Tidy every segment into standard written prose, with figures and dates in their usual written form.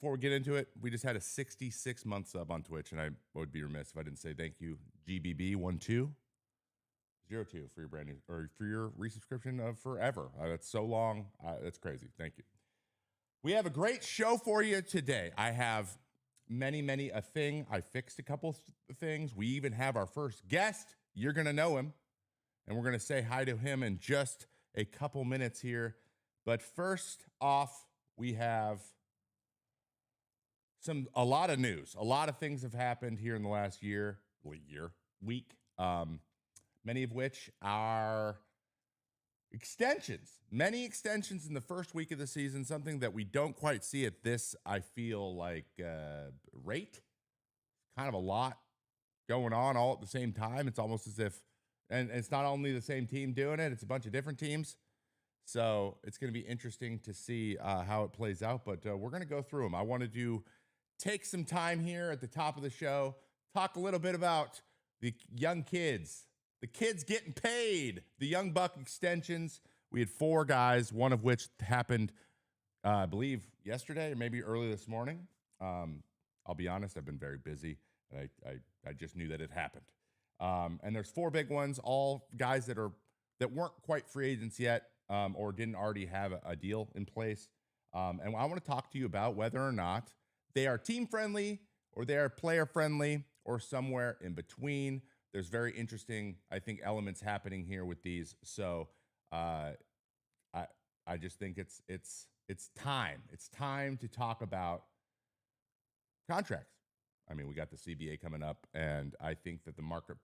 before we get into it, we just had a 66-month sub on Twitch, and I would be remiss if I didn't say thank you, GBB1202 for your brand new, or for your resubscription of forever. That's so long. That's crazy. Thank you. We have a great show for you today. I have many a thing. I fixed a couple things. We even have our first guest. You're going to know him, and we're going to say hi to him in just a couple minutes here. But first off, we have a lot of news. A lot of things have happened here in the last week. Many of which are extensions. Many extensions in the first week of the season, something that we don't quite see at this, I feel like, rate. Kind of a lot going on all at the same time. It's almost as if, and it's not only the same team doing it, it's a bunch of different teams. So it's going to be interesting to see how it plays out, but we're going to go through them. I wanted to take some time here at the top of the show, talk a little bit about the young kids, the kids getting paid, the Young Buck extensions. We had 4 guys, one of which happened, I believe, yesterday or maybe early this morning. I'll be honest, I've been very busy, and I just knew that it happened. And there's 4 big ones, all guys that weren't quite free agents yet, or didn't already have a deal in place. And I want to talk to you about whether or not they are team friendly, or they are player friendly, or somewhere in between. There's very interesting, I think, elements happening here with these. So I just think it's time. It's time to talk about contracts. I mean, we got the CBA coming up, and I think that the market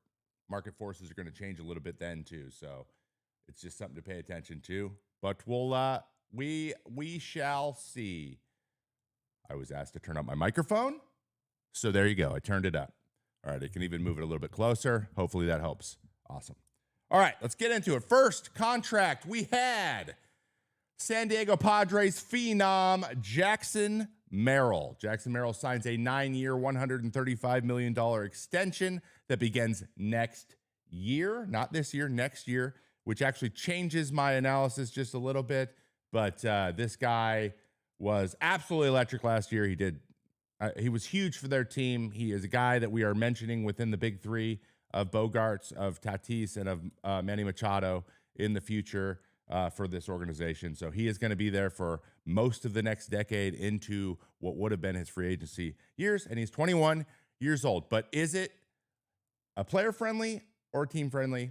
forces are going to change a little bit then too. So it's just something to pay attention to. But we shall see. I was asked to turn up my microphone, so there you go. I turned it up. All right, I can even move it a little bit closer. Hopefully that helps. Awesome. All right, let's get into it. First contract, we had San Diego Padres phenom Jackson Merrill. Jackson Merrill signs a 9-year, $135 million extension that begins next year. Not this year, next year, which actually changes my analysis just a little bit. But this guy was absolutely electric last year. He was huge for their team. He is a guy that we are mentioning within the big 3 of Bogarts, of Tatis, and of Manny Machado in the future for this organization. So he is going to be there for most of the next decade into what would have been his free agency years, and he's 21 years old. But is it a player-friendly or team-friendly?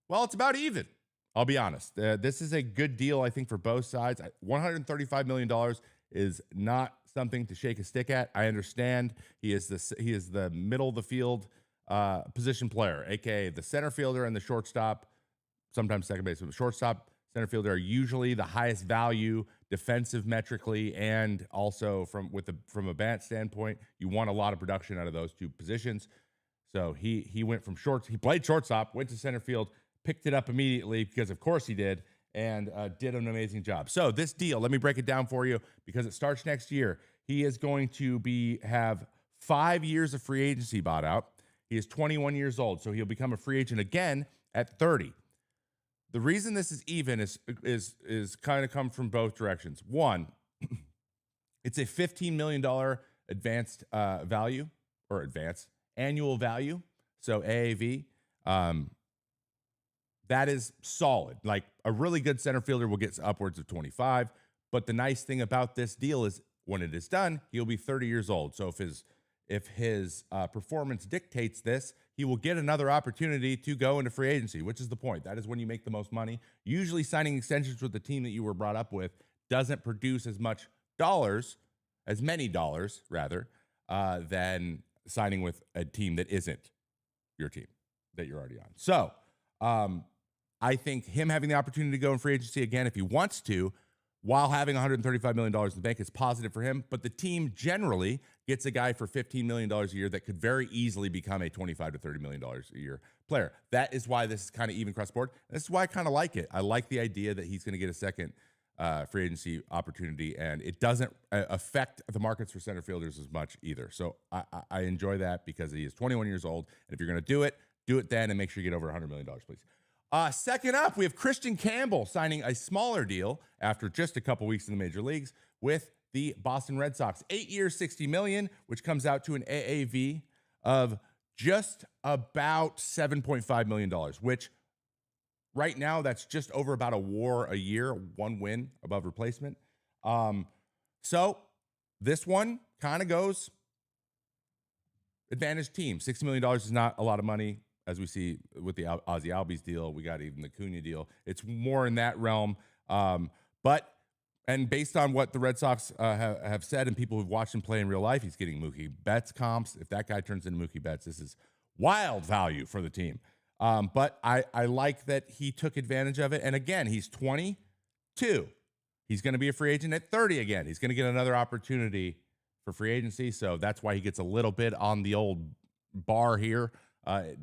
Well, it's about even. I'll be honest. This is a good deal, I think, for both sides. $135 million is not something to shake a stick at. I understand he is the middle of the field position player, aka the center fielder and the shortstop, sometimes second baseman. Shortstop, center fielder are usually the highest value defensive metrically, and also from a bat standpoint, you want a lot of production out of those 2 positions. So he went from he played shortstop, went to center field, picked it up immediately because of course he did, and did an amazing job. So this deal, let me break it down for you because it starts next year. He is going to have 5 years of free agency bought out. He is 21 years old, so he'll become a free agent again at 30. The reason this is even is kind of come from both directions. One, it's a $15 million advanced annual value, so AAV. That is solid. Like, a really good center fielder will get upwards of 25. But the nice thing about this deal is when it is done, he'll be 30 years old. So if his performance dictates this, he will get another opportunity to go into free agency, which is the point. That is when you make the most money. Usually signing extensions with the team that you were brought up with doesn't produce as many dollars, than signing with a team that isn't your team that you're already on. So I think him having the opportunity to go in free agency again, if he wants to, while having $135 million in the bank, is positive for him. But the team generally gets a guy for $15 million a year that could very easily become a $25 to $30 million a year player. That is why this is kind of even across the board. This is why I kind of like it. I like the idea that he's going to get a second free agency opportunity, and it doesn't affect the markets for center fielders as much either. So I enjoy that because he is 21 years old. And if you're going to do it then, and make sure you get over $100 million, please. Second up, we have Christian Campbell signing a smaller deal after just a couple weeks in the major leagues with the Boston Red Sox. 8 years, $60 million, which comes out to an AAV of just about $7.5 million, which right now that's just over about a WAR a year, 1 win above replacement. So this one kind of goes advantage team. $60 million is not a lot of money, as we see with the Ozzy Albies deal. We got even the Cunha deal. It's more in that realm. And based on what the Red Sox have said and people who've watched him play in real life, he's getting Mookie Betts comps. If that guy turns into Mookie Betts, this is wild value for the team. But I like that he took advantage of it. And again, he's 22. He's going to be a free agent at 30 again. He's going to get another opportunity for free agency. So that's why he gets a little bit on the old bar here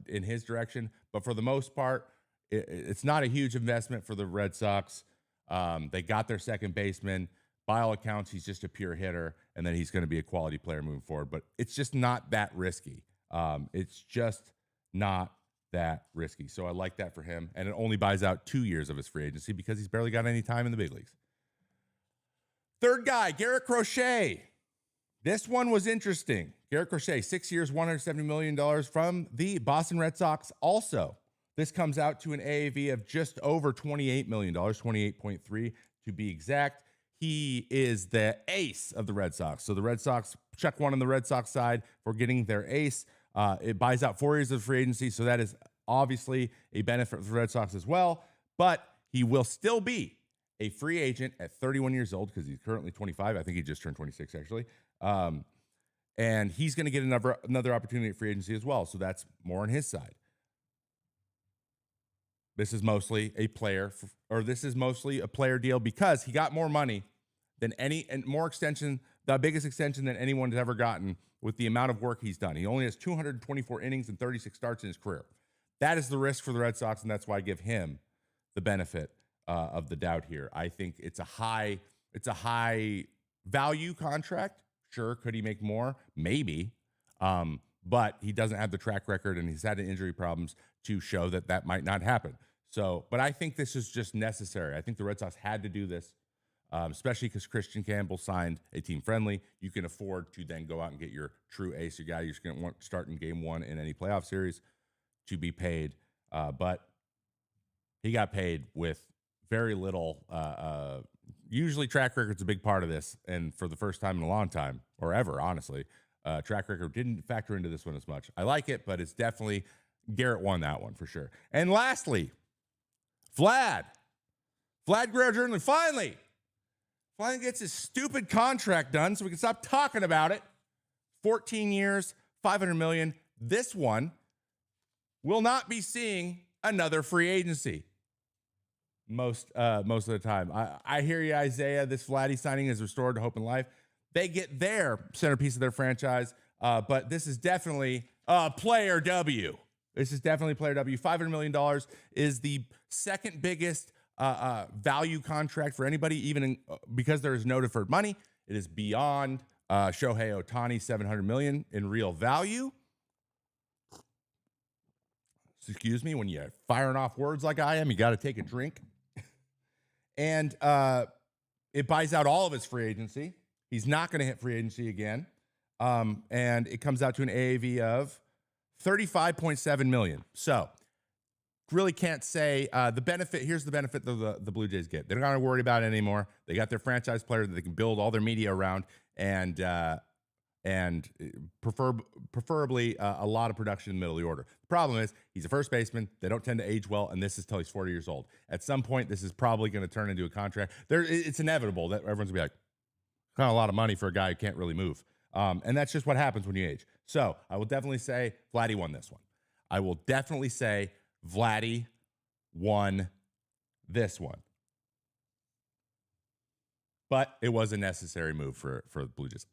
in his direction. But for the most part, it's not a huge investment for the Red Sox. They got their second baseman. By all accounts, he's just a pure hitter, and then he's going to be a quality player moving forward. But it's just not that risky. It's just not that risky. So I like that for him. And it only buys out 2 years of his free agency because he's barely got any time in the big leagues. Third guy, Garrett Crochet. This one was interesting. Garrett Crochet, 6 years, $170 million from the Boston Red Sox. Also, this comes out to an AAV of just over $28 million, 28.3 to be exact. He is the ace of the Red Sox. So the Red Sox, check one on the Red Sox side for getting their ace. It buys out 4 years of free agency, so that is obviously a benefit for the Red Sox as well. But he will still be a free agent at 31 years old because he's currently 25. I think he just turned 26, actually. And he's going to get another opportunity at free agency as well. So that's more on his side. This is mostly a player, this is mostly a player deal because he got more money than more extension, the biggest extension than anyone's ever gotten with the amount of work he's done. He only has 224 innings and 36 starts in his career. That is the risk for the Red Sox, and that's why I give him the benefit of the doubt here. I think it's a high value contract. Sure, could he make more? Maybe. But he doesn't have the track record, and he's had injury problems to show that might not happen. So, but I think this is just necessary. I think the Red Sox had to do this, especially because Christian Campbell signed a team friendly. You can afford to then go out and get your true ace, your guy you're going to want to start in game one in any playoff series to be paid. But he got paid with very little. Usually track record's a big part of this. And for the first time in a long time, or ever, honestly, track record didn't factor into this one as much. I like it, but it's definitely Garrett won that one for sure. And lastly, Vlad Guerrero Jr. finally gets his stupid contract done so we can stop talking about it. 14 years, $500 million. This one will not be seeing another free agency most of the time. I hear you, Isaiah. This Vladdy signing is restored to hope and life. They get their centerpiece of their franchise, but this is definitely a player W. This is definitely player W. $500 million is the second biggest value contract for anybody, even because there is no deferred money. It is beyond Shohei Ohtani, $700 million in real value. Excuse me, when you're firing off words like I am, you got to take a drink. And it buys out all of his free agency. He's not going to hit free agency again. And it comes out to an AAV of $35.7 million. So really can't say the benefit. Here's the benefit that the Blue Jays get. They're not going to worry about it anymore. They got their franchise player that they can build all their media around, and preferably a lot of production in the middle of the order. The problem is he's a first baseman. They don't tend to age well, and this is till he's 40 years old. At some point, this is probably going to turn into a contract. It's inevitable that everyone's going to be like, kind of a lot of money for a guy who can't really move. And that's just what happens when you age. So I will definitely say Vladdy won this one. I will definitely say Vladdy won this one. But it was a necessary move for the Blue Jays.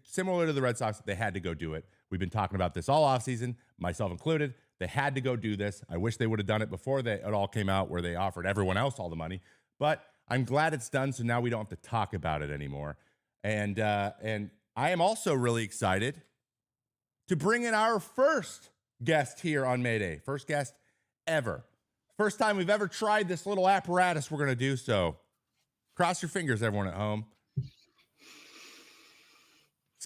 Similar to the Red Sox, they had to go do it. We've been talking about this all offseason, myself included. They had to go do this. I wish they would have done it before it all came out where they offered everyone else all the money. But I'm glad it's done, so now we don't have to talk about it anymore. And I am also really excited to bring in our first guest here on Mayday. First guest ever. First time we've ever tried this little apparatus we're going to do, so cross your fingers, everyone at home.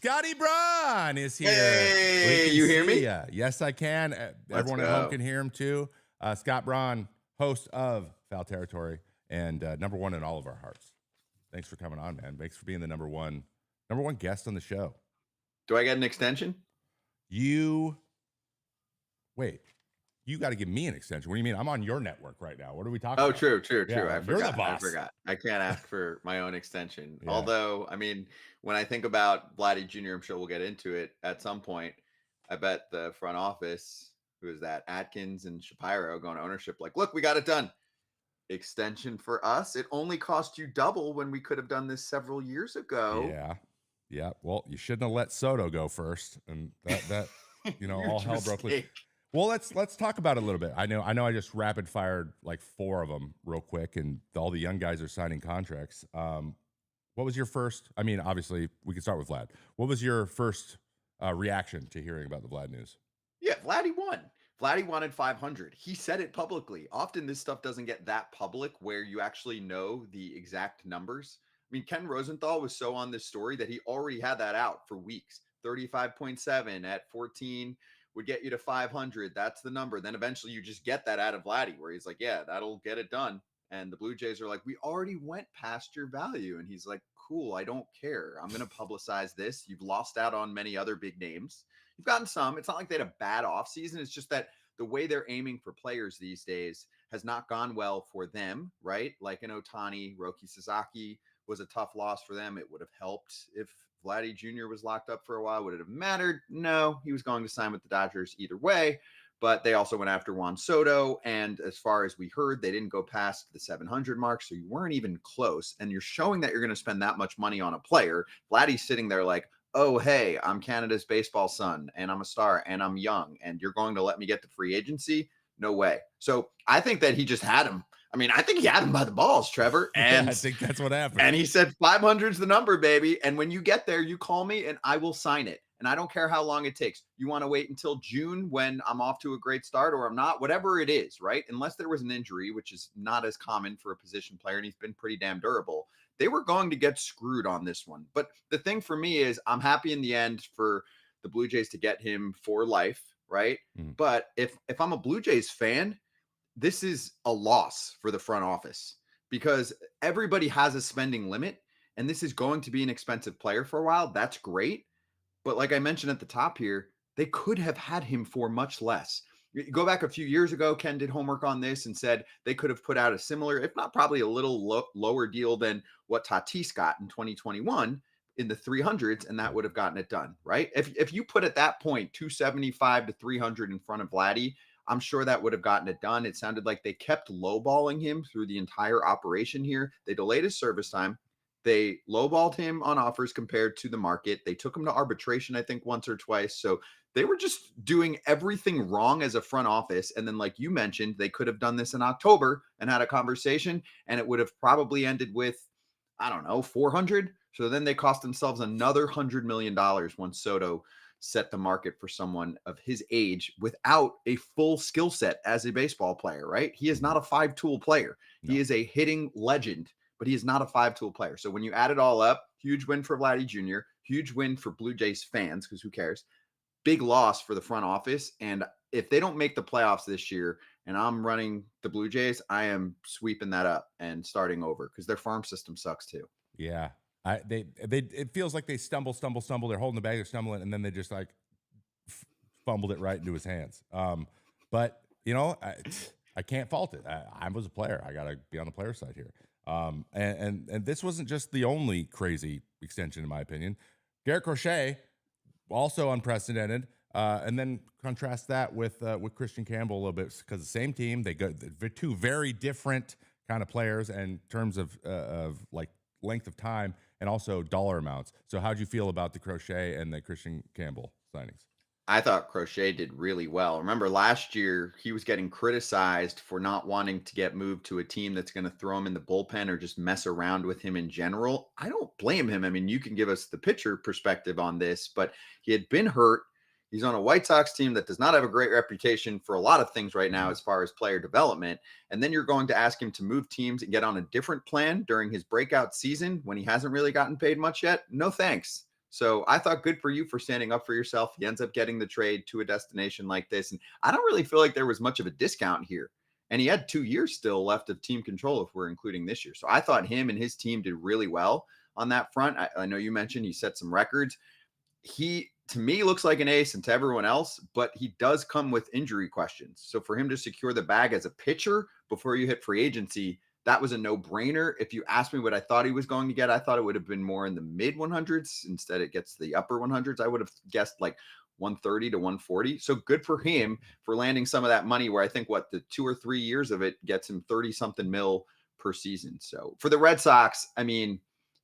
Scotty Braun is here. Hey, you hear me? Ya. Yes, I can. Everyone at home can hear him too. Scott Braun, host of Foul Territory, and number one in all of our hearts. Thanks for coming on, man. Thanks for being the number one guest on the show. Do I get an extension? Wait. You got to give me an extension. What do you mean? I'm on your network right now. What are we talking about? True. Yeah, you're the boss. I forgot. I can't ask for my own extension. Yeah. Although, I mean, when I think about Vladdy Jr., I'm sure we'll get into it at some point. I bet the front office, who is that, Atkins and Shapiro, going to ownership, like, look, we got it done. Extension for us. It only cost you double when we could have done this several years ago. Yeah. Well, you shouldn't have let Soto go first, and that all hell broke loose. Well, let's talk about it a little bit. I know I just rapid fired like 4 of them real quick, and all the young guys are signing contracts. What was your first? I mean, obviously we can start with Vlad. What was your first reaction to hearing about the Vlad news? Yeah, Vladdy won. Vladdy wanted 500. He said it publicly. Often this stuff doesn't get that public where you actually know the exact numbers. I mean, Ken Rosenthal was so on this story that he already had that out for weeks. 35.7 at 14 would get you to 500. That's the number. Then eventually you just get that out of Vladdy where he's like, yeah, that'll get it done. And the Blue Jays are like, we already went past your value. And he's like, cool, I don't care. I'm going to publicize this. You've lost out on many other big names. You've gotten some. It's not like they had a bad offseason. It's just that the way they're aiming for players these days has not gone well for them, right? Like an Ohtani, Roki Sasaki was a tough loss for them. It would have helped if Vladdy Jr. was locked up for a while. Would it have mattered? No, he was going to sign with the Dodgers either way. But they also went after Juan Soto. And as far as we heard, they didn't go past the 700 mark. So you weren't even close. And you're showing that you're going to spend that much money on a player. Vladdy's sitting there like, oh, hey, I'm Canada's baseball son, and I'm a star, and I'm young, and you're going to let me get to free agency? No way. So I think that he just had him. I mean, I think he had him by the balls, Trevor. And I think that's what happened. And he said 500's the number, baby. And when you get there, you call me and I will sign it. And I don't care how long it takes. You want to wait until June when I'm off to a great start or I'm not, whatever it is, right? Unless there was an injury, which is not as common for a position player, and he's been pretty damn durable. They were going to get screwed on this one. But the thing for me is I'm happy in the end for the Blue Jays to get him for life, right? Mm. But if I'm a Blue Jays fan, this is a loss for the front office because everybody has a spending limit and this is going to be an expensive player for a while. That's great. But like I mentioned at the top here, they could have had him for much less. You go back a few years ago, Ken did homework on this and said they could have put out a similar, if not probably a little lower deal than what Tatis got in 2021 in the 300s, and that would have gotten it done, right? If you put at that point 275 to 300 in front of Vladdy, I'm sure that would have gotten it done. It sounded like they kept lowballing him through the entire operation here. They delayed his service time. They lowballed him on offers compared to the market. They took him to arbitration, I think, once or twice. So they were just doing everything wrong as a front office. And then, like you mentioned, they could have done this in October and had a conversation, and it would have probably ended with, I don't know, 400. So then they cost themselves another $100 million once Soto set the market for someone of his age without a full skill set as a baseball player, right? He is not a 5-tool player. No. He is a hitting legend, but he is not a 5-tool player. So when you add it all up, huge win for Vladdy Jr., huge win for Blue Jays fans, because who cares? Big loss for the front office. And if they don't make the playoffs this year and I'm running the Blue Jays, I am sweeping that up and starting over because their farm system sucks too. Yeah. It feels like they stumble. They're holding the bag, they're stumbling, and then they just like fumbled it right into his hands. But I can't fault it. I was a player. I got to be on the player side here. And this wasn't just the only crazy extension, in my opinion. Garrett Crochet, also unprecedented. And then contrast that with Christian Campbell a little bit because the same team. They go two very different kind of players in terms of like length of time and also dollar amounts. So how'd you feel about the Crochet and the Christian Campbell signings? I thought Crochet did really well. Remember last year, he was getting criticized for not wanting to get moved to a team that's going to throw him in the bullpen or just mess around with him in general. I don't blame him. I mean, you can give us the pitcher perspective on this, but he had been hurt. He's on a White Sox team that does not have a great reputation for a lot of things right now as far as player development. And then you're going to ask him to move teams and get on a different plan during his breakout season when he hasn't really gotten paid much yet? No thanks. So I thought good for you for standing up for yourself. He ends up getting the trade to a destination like this. And I don't really feel like there was much of a discount here. And he had 2 years still left of team control if we're including this year. So I thought him and his team did really well on that front. I know you mentioned he set some records. He, to me, looks like an ace and to everyone else, but he does come with injury questions. So for him to secure the bag as a pitcher before you hit free agency, that was a no-brainer. If you asked me what I thought he was going to get, I thought it would have been more in the mid 100s. Instead, it gets the upper 100s. I would have guessed like 130 to 140. So good for him for landing some of that money where I think the 2 or 3 years of it gets him 30 something mil per season. So for the Red Sox, I mean,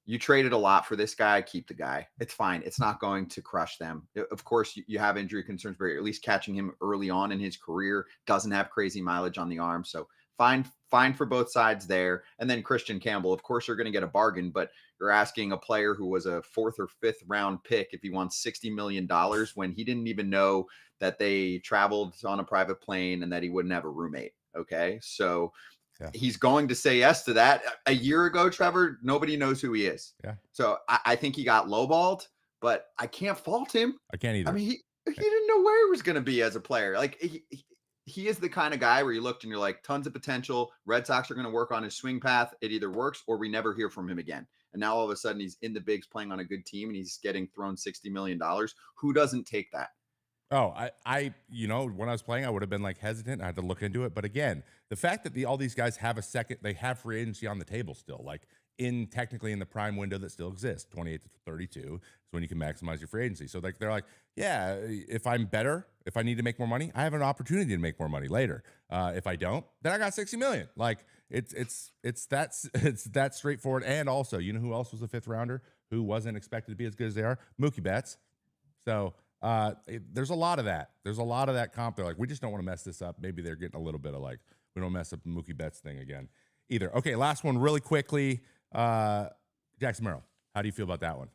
you traded a lot for this guy. Keep the guy. It's fine. It's not going to crush them. Of course, you have injury concerns, but at least catching him early on in his career, doesn't have crazy mileage on the arm. So fine for both sides there. And then Christian Campbell, of course, you're going to get a bargain, but you're asking a player who was a 4th or 5th round pick if he wants $60 million when he didn't even know that they traveled on a private plane and that he wouldn't have a roommate. Okay. So he's going to say yes to that. A year ago, Trevor, nobody knows who he is. Yeah. So I think he got lowballed, but I can't fault him. I can't either. I mean, he didn't know where he was going to be as a player. Like he is the kind of guy where you looked and you're like, tons of potential. Red Sox are going to work on his swing path. It either works or we never hear from him again. And now all of a sudden he's in the bigs playing on a good team and he's getting thrown $60 million. Who doesn't take that? Oh, I, when I was playing, I would have been like hesitant. I had to look into it. But again, the fact that all these guys have they have free agency on the table still, like technically in the prime window that still exists, 28 to 32 is when you can maximize your free agency. So like, they're like, yeah, if I'm better, if I need to make more money, I have an opportunity to make more money later. If I don't, then I got 60 million. Like it's that straightforward. And also, you know who else was a 5th rounder who wasn't expected to be as good as they are? Mookie Betts. So there's a lot of that. There's a lot of that comp. They're like, we just don't want to mess this up. Maybe they're getting a little bit of like, we don't mess up the Mookie Betts thing again either. Okay, last one really quickly. Jackson Merrill, how do you feel about that one?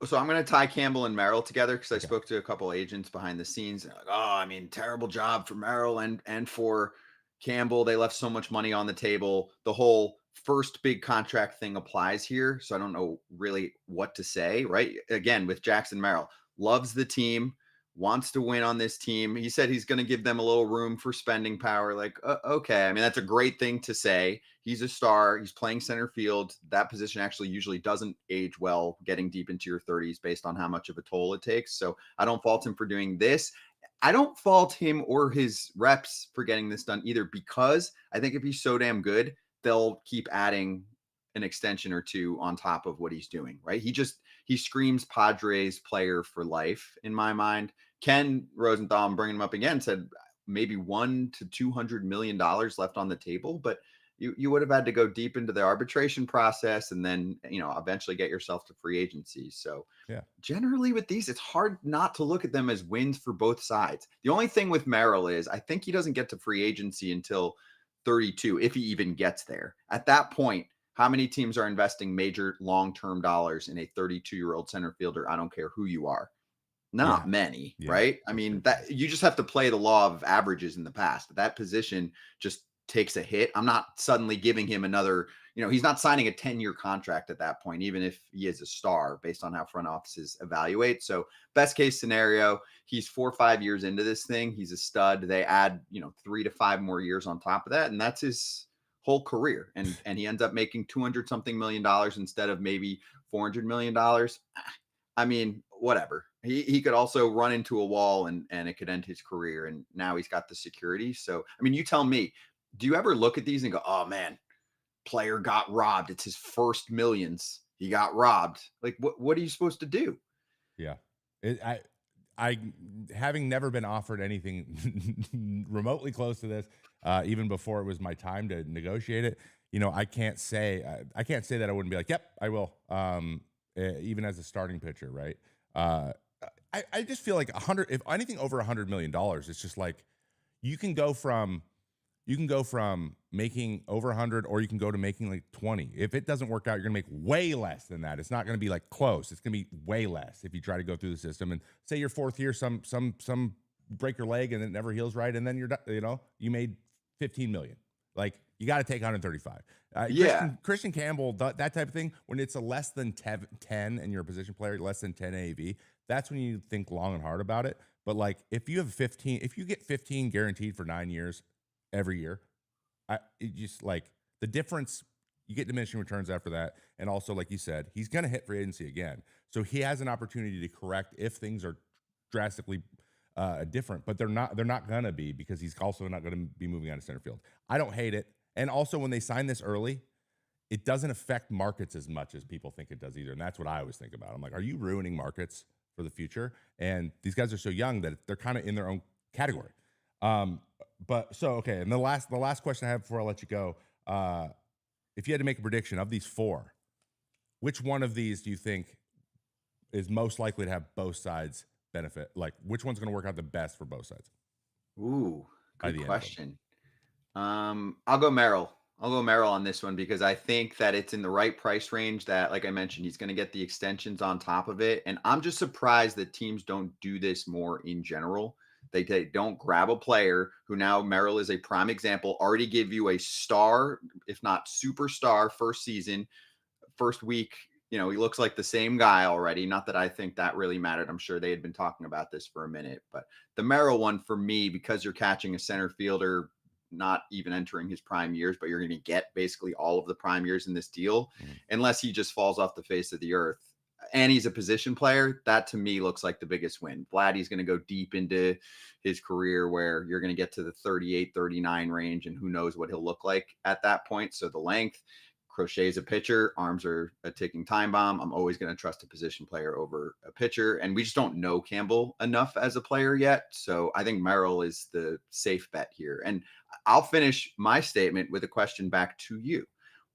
So I'm going to tie Campbell and Merrill together because I spoke to a couple agents behind the scenes. And like, oh, I mean, terrible job for Merrill and for Campbell. They left so much money on the table. The whole first big contract thing applies here. So I don't know really what to say, right? Again, with Jackson Merrill, loves the team, wants to win on this team. He said he's going to give them a little room for spending power. Like, okay. I mean, that's a great thing to say. He's a star. He's playing center field. That position actually usually doesn't age well getting deep into your 30s based on how much of a toll it takes. So I don't fault him for doing this. I don't fault him or his reps for getting this done either, because I think if he's so damn good, they'll keep adding an extension or two on top of what he's doing, right? He screams Padres player for life in my mind. Ken Rosenthal, I'm bringing him up again, said maybe $100 to $200 million left on the table, but you would have had to go deep into the arbitration process and then, eventually get yourself to free agency. So yeah, generally with these, it's hard not to look at them as wins for both sides. The only thing with Merrill is I think he doesn't get to free agency until 32, if he even gets there. At that point, how many teams are investing major long-term dollars in a 32-year-old center fielder? I don't care who you are. Not many, right? I mean, that you just have to play the law of averages in the past. That position just takes a hit. I'm not suddenly giving him another, he's not signing a 10-year contract at that point, even if he is a star based on how front offices evaluate. So best case scenario, he's 4 or 5 years into this thing. He's a stud. They add, 3 to 5 more years on top of that. And that's his whole career. And he ends up making 200 something million dollars instead of maybe $400 million. I mean, whatever. He could also run into a wall and it could end his career. And now he's got the security. So, I mean, you tell me, do you ever look at these and go, oh man, player got robbed. It's his first millions. He got robbed. Like, what are you supposed to do? Yeah. I having never been offered anything remotely close to this, even before it was my time to negotiate it, I can't say that I wouldn't be like, yep, I will. Even as a starting pitcher, right? I just feel like if anything over $100 million, it's just like you can go from making over 100, or you can go to making like 20. If it doesn't work out, you're gonna make way less than that. It's not gonna be like close. It's gonna be way less if you try to go through the system. And say your 4th year, some break your leg and it never heals right, and then you're done. You made 15 million. Like you got to take 135. Yeah. Christian Campbell, that type of thing, when it's a less than 10 and you're a position player, less than 10 AAV, that's when you think long and hard about it. But like if you have 15, if you get 15 guaranteed for 9 years every year, it just like the difference, you get diminishing returns after that. And also, like you said, he's going to hit free agency again. So he has an opportunity to correct if things are drastically different, but they're not going to be, because he's also not going to be moving out of center field. I don't hate it. And also when they sign this early, it doesn't affect markets as much as people think it does either. And that's what I always think about. I'm like, are you ruining markets for the future? And these guys are so young that they're kind of in their own category. But so, okay. And the last question I have before I let you go, if you had to make a prediction of these 4, which one of these do you think is most likely to have both sides benefit? Like, which one's going to work out the best for both sides? Ooh, good question. I'll go Merrill. On this one because I think that it's in the right price range that, like I mentioned, he's going to get the extensions on top of it. And I'm just surprised that teams don't do this more in general. They don't grab a player who, now Merrill is a prime example, already give you a star, if not superstar, first season, first week. He looks like the same guy already. Not that I think that really mattered. I'm sure they had been talking about this for a minute, but the Merrill one for me, because you're catching a center fielder, not even entering his prime years, but you're going to get basically all of the prime years in this deal, unless he just falls off the face of the earth. And he's a position player. That to me looks like the biggest win. Vladdy's going to go deep into his career where you're going to get to the 38, 39 range, and who knows what he'll look like at that point. So the length, Crochet's a pitcher, arms are a ticking time bomb. I'm always going to trust a position player over a pitcher. And we just don't know Campbell enough as a player yet. So I think Merrill is the safe bet here. And I'll finish my statement with a question back to you.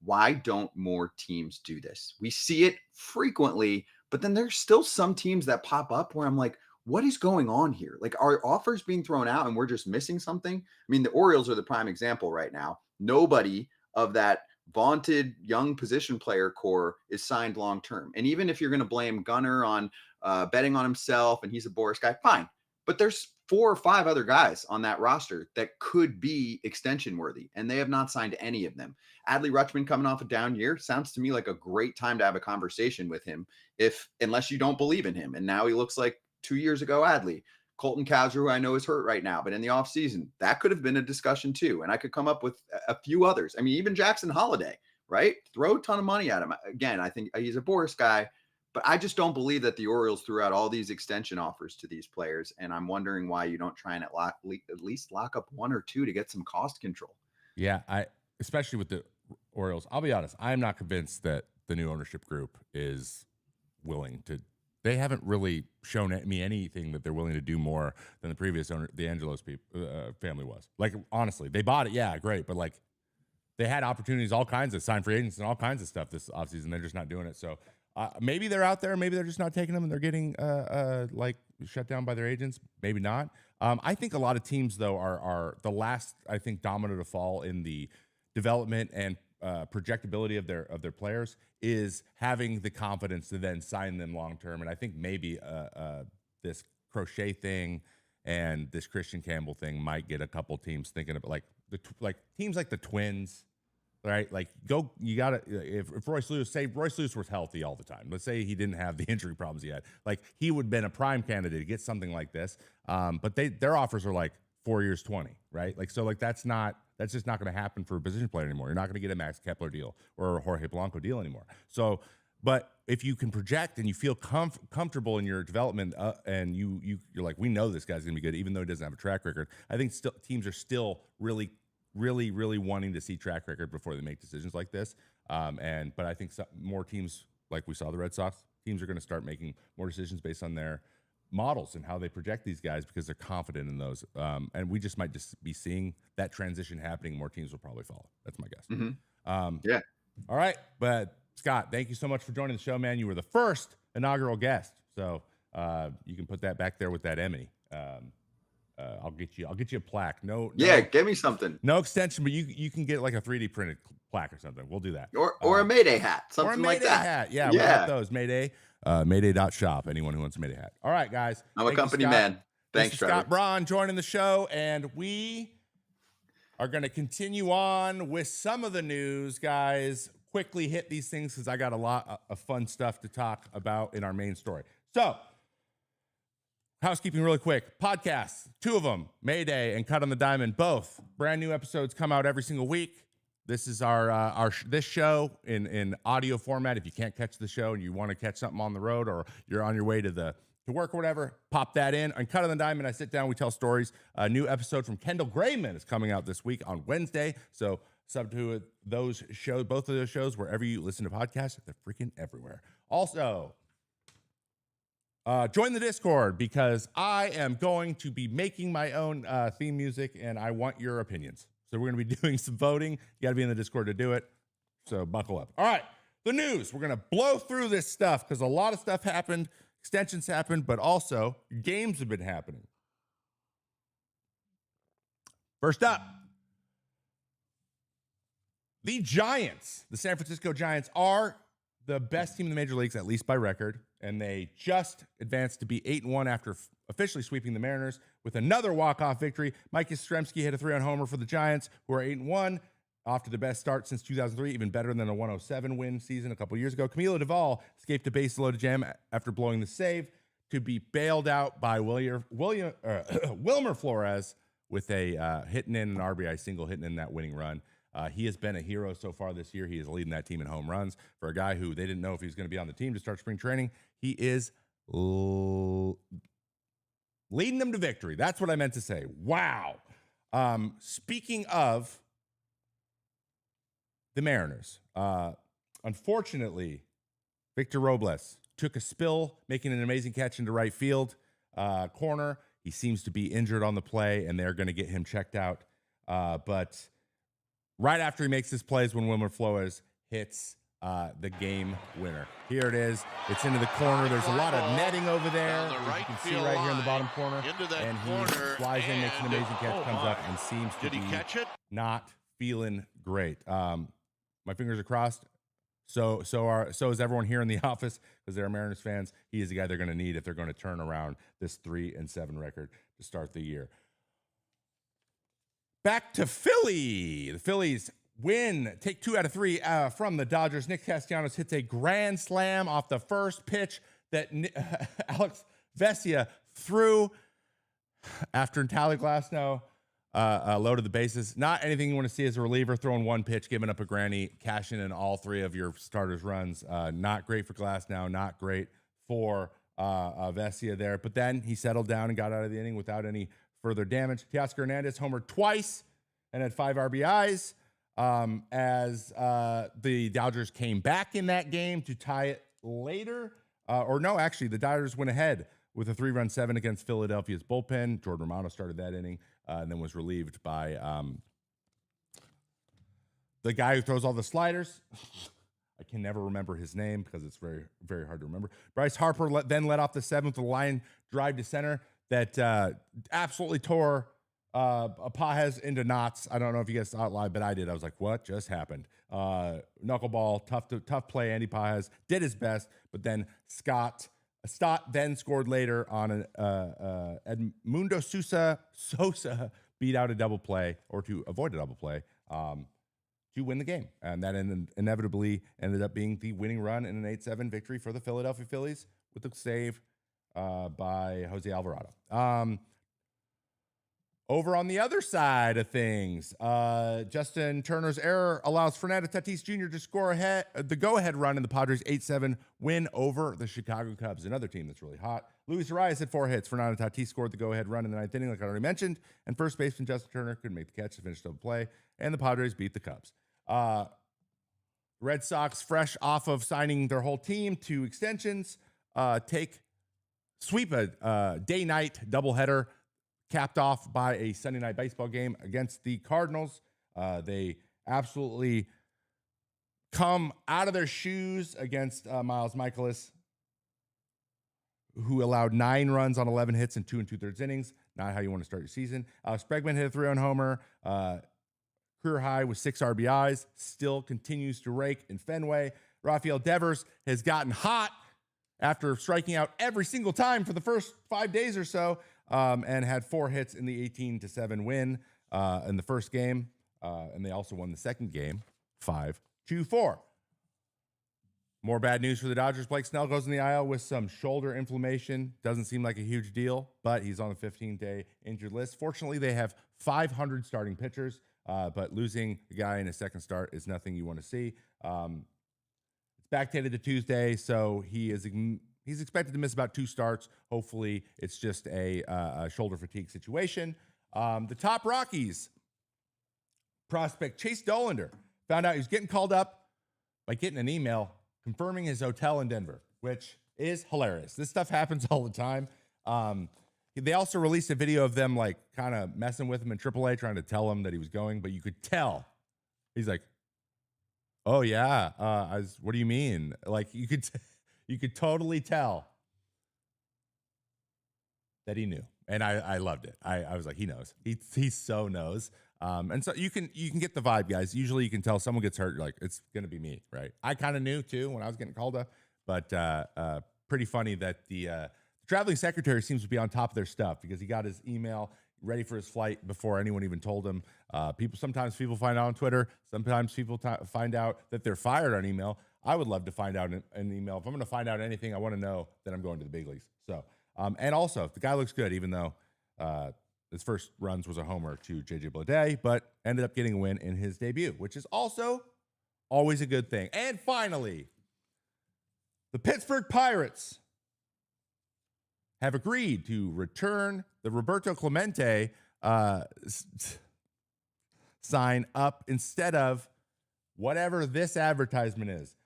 Why don't more teams do this? We see it frequently, but then there's still some teams that pop up where I'm like, what is going on here? Like, are offers being thrown out and we're just missing something? I mean, the Orioles are the prime example right now. Nobody of that vaunted young position player core is signed long-term. And even if you're going to blame Gunnar on betting on himself and he's a Boris guy, fine. But there's 4 or 5 other guys on that roster that could be extension worthy, and they have not signed any of them. Adley Rutschman coming off a down year sounds to me like a great time to have a conversation with him, unless you don't believe in him. And now he looks like 2 years ago Adley. Colton Cowser, who I know is hurt right now, but in the offseason, that could have been a discussion too. And I could come up with a few others. I mean, even Jackson Holiday, right? Throw a ton of money at him. Again, I think he's a Boris guy, but I just don't believe that the Orioles threw out all these extension offers to these players. And I'm wondering why you don't try and at least lock up 1 or 2 to get some cost control. Yeah, especially with the Orioles, I'll be honest, I'm not convinced that the new ownership group is willing to. They haven't really shown me anything that they're willing to do more than the previous owner, the Angelos family was. Like, honestly, they bought it. Yeah, great. But like, they had opportunities, all kinds of sign free agents and all kinds of stuff this offseason. They're just not doing it. So maybe they're out there. Maybe they're just not taking them and they're getting like shut down by their agents. Maybe not. I think a lot of teams, though, are the last, I think, domino to fall in the development and projectability of their players is having the confidence to then sign them long term. And I think maybe this Crochet thing and this Christian Campbell thing might get a couple teams thinking about like teams like the Twins, right? Like you gotta, if Royce Lewis was healthy all the time, let's say he didn't have the injury problems he had, like he would have been a prime candidate to get something like this. But their offers are like 4 years, 20, right? Like, so like that's just not going to happen for a position player anymore. You're not going to get a Max Kepler deal or a Jorge Blanco deal anymore. So, but if you can project and you feel comfortable in your development and you're like, we know this guy's going to be good, even though he doesn't have a track record. I think teams are still really, really, really wanting to see track record before they make decisions like this. But I think more teams, like we saw the Red Sox, teams are going to start making more decisions based on their models and how they project these guys because they're confident in those. And we just might just be seeing that transition happening. More teams will probably follow. That's my guess. Mm-hmm. Yeah. All right. But Scott, thank you so much for joining the show, man. You were the first inaugural guest. So you can put that back there with that Emmy. I'll get you a plaque. Yeah, give me something. No extension, but you can get like a 3D printed plaque or something. We'll do that. Or a Mayday hat, something like that. Or a Mayday hat. Yeah, we got those. Mayday. Mayday.shop. Anyone who wants a Mayday hat. All right, guys. I'm a company man. Thanks, Trevor. Scott Braun joining the show, and we are going to continue on with some of the news, guys. Quickly hit these things because I got a lot of fun stuff to talk about in our main story. So, housekeeping really quick. Podcasts, 2 of them, Mayday and Cut on the Diamond, both brand new episodes come out every single week. This is this show in audio format. If you can't catch the show and you want to catch something on the road or you're on your way to work or whatever, pop that in. On Cut on the Diamond, I sit down, we tell stories. A new episode from Kendall Grayman is coming out this week on Wednesday. So sub to those shows, both of those shows, wherever you listen to podcasts, they're freaking everywhere. Also, join the Discord because I am going to be making my own theme music and I want your opinions. So we're going to be doing some voting. You got to be in the Discord to do it. So buckle up. All right, the news. We're going to blow through this stuff because a lot of stuff happened. Extensions happened, but also games have been happening. First up, the Giants, the San Francisco Giants, are the best team in the major leagues, at least by record, and they just advanced to be 8-1 after officially sweeping the Mariners with another walk-off victory. Mike Yastrzemski hit a 3-run homer for the Giants, who are 8-1, off to the best start since 2003, even better than a 107 win season a couple years ago. Camilo Duvall escaped a base-loaded jam after blowing the save to be bailed out by Wilmer Flores with a hitting in an RBI single, hitting in that winning run. He has been a hero so far this year. He is leading that team in home runs. For a guy who they didn't know if he was going to be on the team to start spring training, he is leading them to victory. That's what I meant to say. Wow. Speaking of the Mariners, unfortunately, Victor Robles took a spill, making an amazing catch into right field corner. He seems to be injured on the play, and they're going to get him checked out. But right after he makes his plays, when Wilmer Flores hits the game winner. Here it is. It's into the corner. There's a lot of netting over there. You can see right here in the bottom corner. And he flies in, makes an amazing catch, comes up, and seems to be not feeling great. My fingers are crossed. So is everyone here in the office because they're Mariners fans. He is the guy they're going to need if they're going to turn around this 3-7 record to start the year. Back to Philly. The Phillies win, take 2 out of 3 from the Dodgers. Nick Castellanos hits a grand slam off the first pitch that Alex Vesia threw after Tally Glasnow loaded the bases. Not anything you want to see as a reliever, throwing one pitch, giving up a granny, cashing in all 3 of your starters' runs. Not great for Glasnow, not great for Vesia there. But then he settled down and got out of the inning without any further damage. Teoscar Hernandez homered twice and had 5 RBIs as the Dodgers came back in that game to tie it later. Actually, the Dodgers went ahead with a 3-run 7 against Philadelphia's bullpen. Jordan Romano started that inning and then was relieved by the guy who throws all the sliders. I can never remember his name because it's very, very hard to remember. Bryce Harper then led off the 7th with a line drive to center that absolutely tore Pajez into knots. I don't know if you guys saw it live, but I did. I was like, what just happened? Knuckleball, tough play. Andy Pajez did his best, but then Scott then scored later on Edmundo Sosa beat out a double play, or to avoid a double play, to win the game. And that inevitably ended up being the winning run in an 8-7 victory for the Philadelphia Phillies with the save by Jose Alvarado. Over on the other side of things, Justin Turner's error allows Fernando Tatis Jr. to score the go-ahead run in the Padres' 8-7 win over the Chicago Cubs, another team that's really hot. Luis Arias had 4 hits. Fernando Tatis scored the go-ahead run in the 9th inning, like I already mentioned, and first baseman Justin Turner couldn't make the catch to finish double play, and the Padres beat the Cubs. Red Sox, fresh off of signing their whole team to extensions, sweep a day-night doubleheader, capped off by a Sunday night baseball game against the Cardinals. They absolutely come out of their shoes against Miles Michaelis, who allowed 9 runs on 11 hits in 2 2/3 innings. Not how you want to start your season. Bregman hit a 3-run homer. Career high with 6 RBIs. Still continues to rake in Fenway. Rafael Devers has gotten hot after striking out every single time for the first 5 days or so, and had 4 hits in the 18-7 win. in the first game, and they also won the second game 5-4. More bad news for the Dodgers. Blake Snell goes in the IL with some shoulder inflammation. Doesn't seem like a huge deal, but he's on the 15-day injured list. Fortunately, they have 500 starting pitchers, but losing a guy in a second start is nothing you want to see. It's backdated to Tuesday, so he's expected to miss about 2 starts. Hopefully, it's just a shoulder fatigue situation. The top Rockies prospect Chase Dollander found out he was getting called up by getting an email confirming his hotel in Denver, which is hilarious. This stuff happens all the time. They also released a video of them like kind of messing with him in AAA, trying to tell him that he was going, but you could tell he's like, "Oh yeah, what do you mean?" Like you could totally tell that he knew, and I loved it. I was like, he knows. He so knows. And so you can get the vibe, guys. Usually you can tell someone gets hurt, you're like, it's going to be me, right? I kind of knew too when I was getting called up, but pretty funny that the traveling secretary seems to be on top of their stuff because he got his email ready for his flight before anyone even told him. Sometimes people find out on Twitter. Sometimes people find out that they're fired on email. I would love to find out an email. If I'm going to find out anything, I want to know that I'm going to the big leagues. So, and also the guy looks good, even though, his first runs was a homer to J.J. Bleday, but ended up getting a win in his debut, which is also always a good thing. And finally, the Pittsburgh Pirates have agreed to return the Roberto Clemente sign up instead of whatever this advertisement is.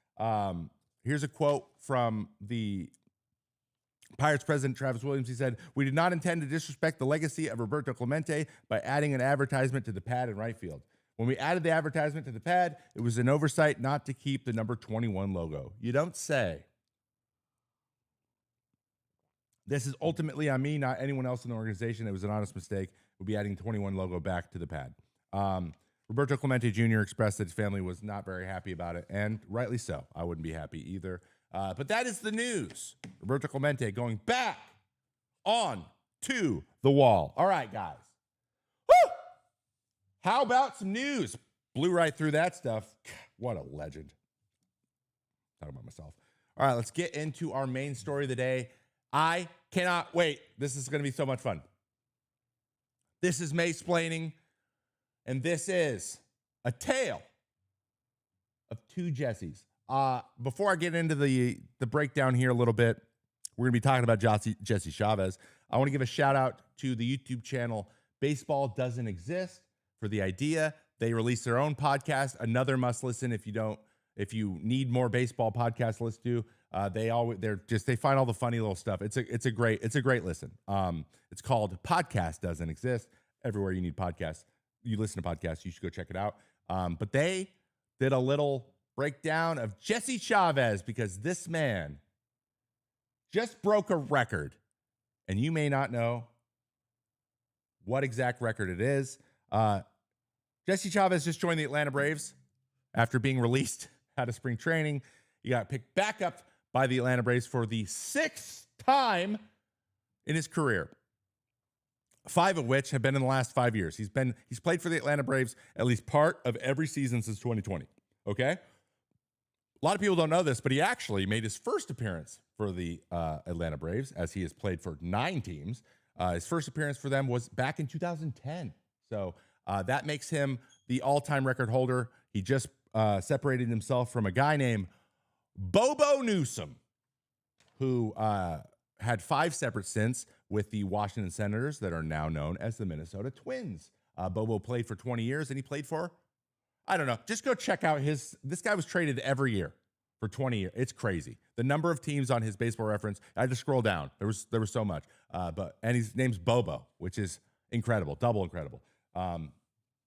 Here's a quote from the Pirates president Travis Williams. He said, "We did not intend to disrespect the legacy of Roberto Clemente by adding an advertisement to the pad in right field. When we added the advertisement to the pad, it was an oversight not to keep the number 21 logo." You don't say. This is ultimately on me, not anyone else in the organization. It was an honest mistake. We'll be adding 21 logo back to the pad. Roberto Clemente Jr. expressed that his family was not very happy about it, and rightly so. I wouldn't be happy either. But that is the news. Roberto Clemente going back on to the wall. All right, guys. Woo! How about some news? Blew right through that stuff. What a legend. Talking about myself. All right, let's get into our main story of the day. I cannot wait. This is going to be so much fun. This is Mayplaining, and this is a tale of 2 Jessies. Before I get into the breakdown here a little bit, we're going to be talking about Jesse Chavez. I want to give a shout out to the YouTube channel Baseball Doesn't Exist for the idea. They release their own podcast, another must listen if you need more baseball podcasts to listen to. They find all the funny little stuff. It's a great listen. It's called Podcast Doesn't Exist. Everywhere you need podcasts, you listen to podcasts, you should go check it out. But they did a little breakdown of Jesse Chavez because this man just broke a record, and you may not know what exact record it is. Jesse Chavez just joined the Atlanta Braves after being released out of spring training. He got picked back up by the Atlanta Braves for the 6th time in his career, 5 of which have been in the last 5 years. He's played for the Atlanta Braves at least part of every season since 2020. Okay? A lot of people don't know this, but he actually made his first appearance for the Atlanta Braves, as he has played for 9 teams. His first appearance for them was back in 2010. So that makes him the all-time record holder. He just separated himself from a guy named Bobo Newsom, who had 5 separate stints with the Washington Senators that are now known as the Minnesota Twins. Bobo played for 20 years, and he played for, I don't know, just go check out this guy was traded every year for 20 years. It's crazy. The number of teams on his Baseball Reference, I had to scroll down. There was so much. And his name's Bobo, which is incredible, double incredible.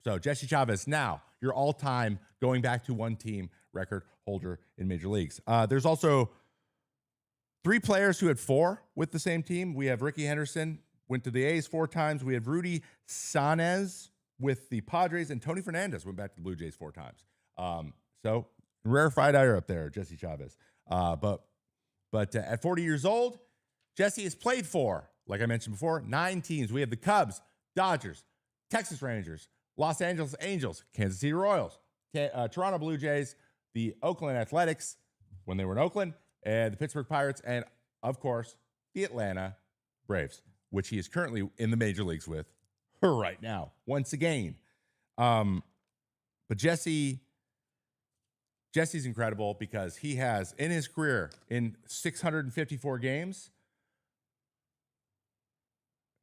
So Jesse Chavez, now your all-time going back to one team record holder in major leagues. There's also 3 players who had 4 with the same team. We have Ricky Henderson, went to the A's 4 times. We have Rudy Sanez with the Padres, and Tony Fernandez went back to the Blue Jays 4 times. So rarefied air up there, Jesse Chavez. But at 40 years old, Jesse has played for, like I mentioned before, 9 teams. We have the Cubs, Dodgers, Texas Rangers, Los Angeles Angels, Kansas City Royals, Toronto Blue Jays, the Oakland Athletics when they were in Oakland, and the Pittsburgh Pirates, and, of course, the Atlanta Braves, which he is currently in the major leagues with right now, once again. But Jesse's incredible because he has, in his career, in 654 games,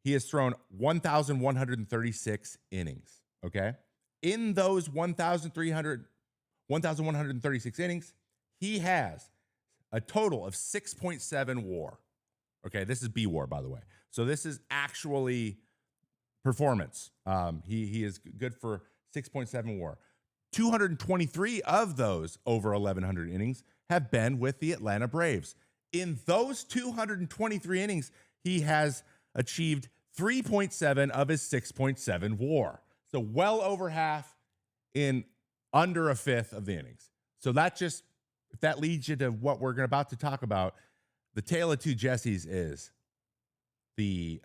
he has thrown 1,136 innings, okay? In those 1,136 innings, he has a total of 6.7 WAR. Okay, this is B WAR, by the way. So this is actually performance. He is good for 6.7 WAR. 223 of those over 1,100 innings have been with the Atlanta Braves. In those 223 innings, he has achieved 3.7 of his 6.7 WAR. So well over half in under a fifth of the innings. So that just, if that leads you to what we're about to talk about, the tale of two Jessies is the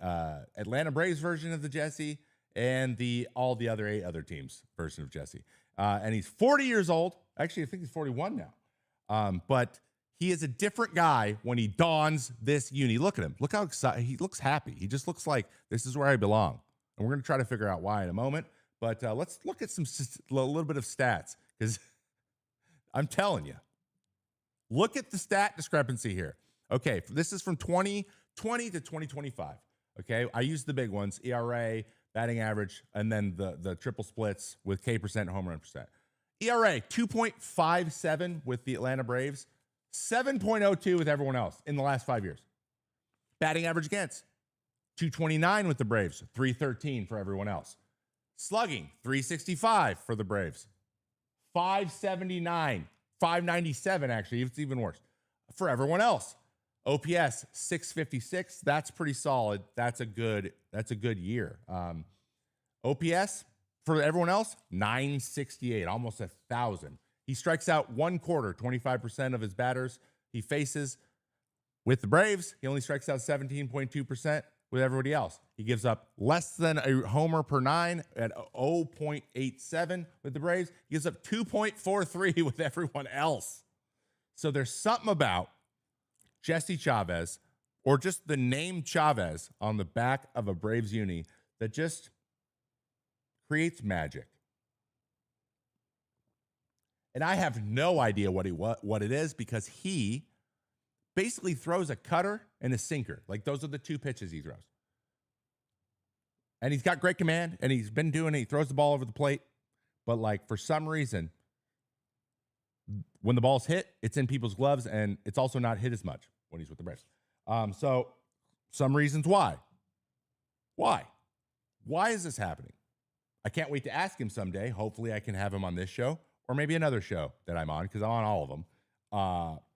Atlanta Braves version of the Jesse and all the other 8 other teams' version of Jesse. And he's 40 years old. Actually, I think he's 41 now. But he is a different guy when he dons this uni. Look at him. Look how excited. He looks happy. He just looks like this is where I belong. And we're going to try to figure out why in a moment. But let's look at a little bit of stats, because I'm telling you, look at the stat discrepancy here. Okay, this is from 2020 to 2025. Okay, I used the big ones: ERA, batting average, and then the triple splits with K percent and home run percent. ERA 2.57 with the Atlanta Braves, 7.02 with everyone else in the last 5 years. Batting average against 229 with the Braves, 313 for everyone else. Slugging 365 for the Braves, 579, 597 actually. It's even worse for everyone else. OPS 656. That's pretty solid. That's a good year. OPS for everyone else 968, almost 1,000. He strikes out one quarter, 25% of his batters he faces. With the Braves, he only strikes out 17.2% with everybody else. He gives up less than a homer per 9 at 0.87 with the Braves. He gives up 2.43 with everyone else. So there's something about Jesse Chavez, or just the name Chavez on the back of a Braves uni, that just creates magic. And I have no idea what it is, because he basically throws a cutter and a sinker. Like, those are the 2 pitches he throws. And he's got great command, and he's been doing it. He throws the ball over the plate. But, like, for some reason, when the ball's hit, it's in people's gloves, and it's also not hit as much when he's with the Braves. So some reasons why. Why is this happening? I can't wait to ask him someday. Hopefully I can have him on this show, or maybe another show that I'm on, because I'm on all of them.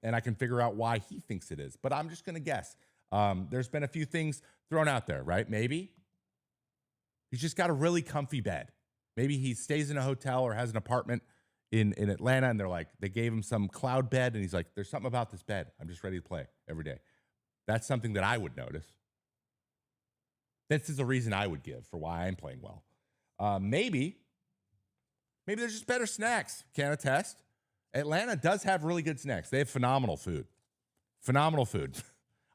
And I can figure out why he thinks it is. But I'm just going to guess. There's been a few things thrown out there, right? Maybe he's just got a really comfy bed. Maybe he stays in a hotel or has an apartment in Atlanta, and they gave him some cloud bed, and he's like, there's something about this bed. I'm just ready to play every day. That's something that I would notice. This is a reason I would give for why I'm playing well. Maybe there's just better snacks. Can't attest. Atlanta does have really good snacks. They have phenomenal food.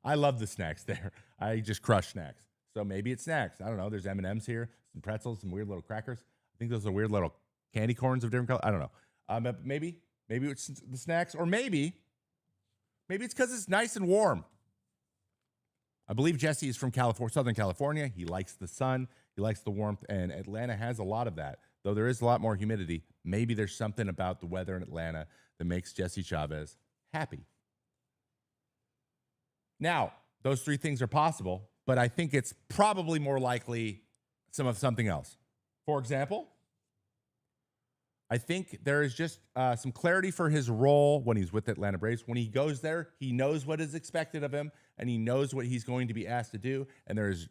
I love the snacks there. I just crush snacks. So maybe it's snacks. I don't know. There's M&Ms here, some pretzels, some weird little crackers. I think those are weird little candy corns of different colors. I don't know. But maybe it's the snacks, or maybe it's because it's nice and warm. I believe Jesse is from Southern California. He likes the sun. He likes the warmth, and Atlanta has a lot of that. Though there is a lot more humidity, maybe there's something about the weather in Atlanta that makes Jesse Chavez happy. Now, those 3 things are possible, but I think it's probably more likely something else. For example, I think there is just some clarity for his role when he's with the Atlanta Braves. When he goes there, he knows what is expected of him, and he knows what he's going to be asked to do, and there is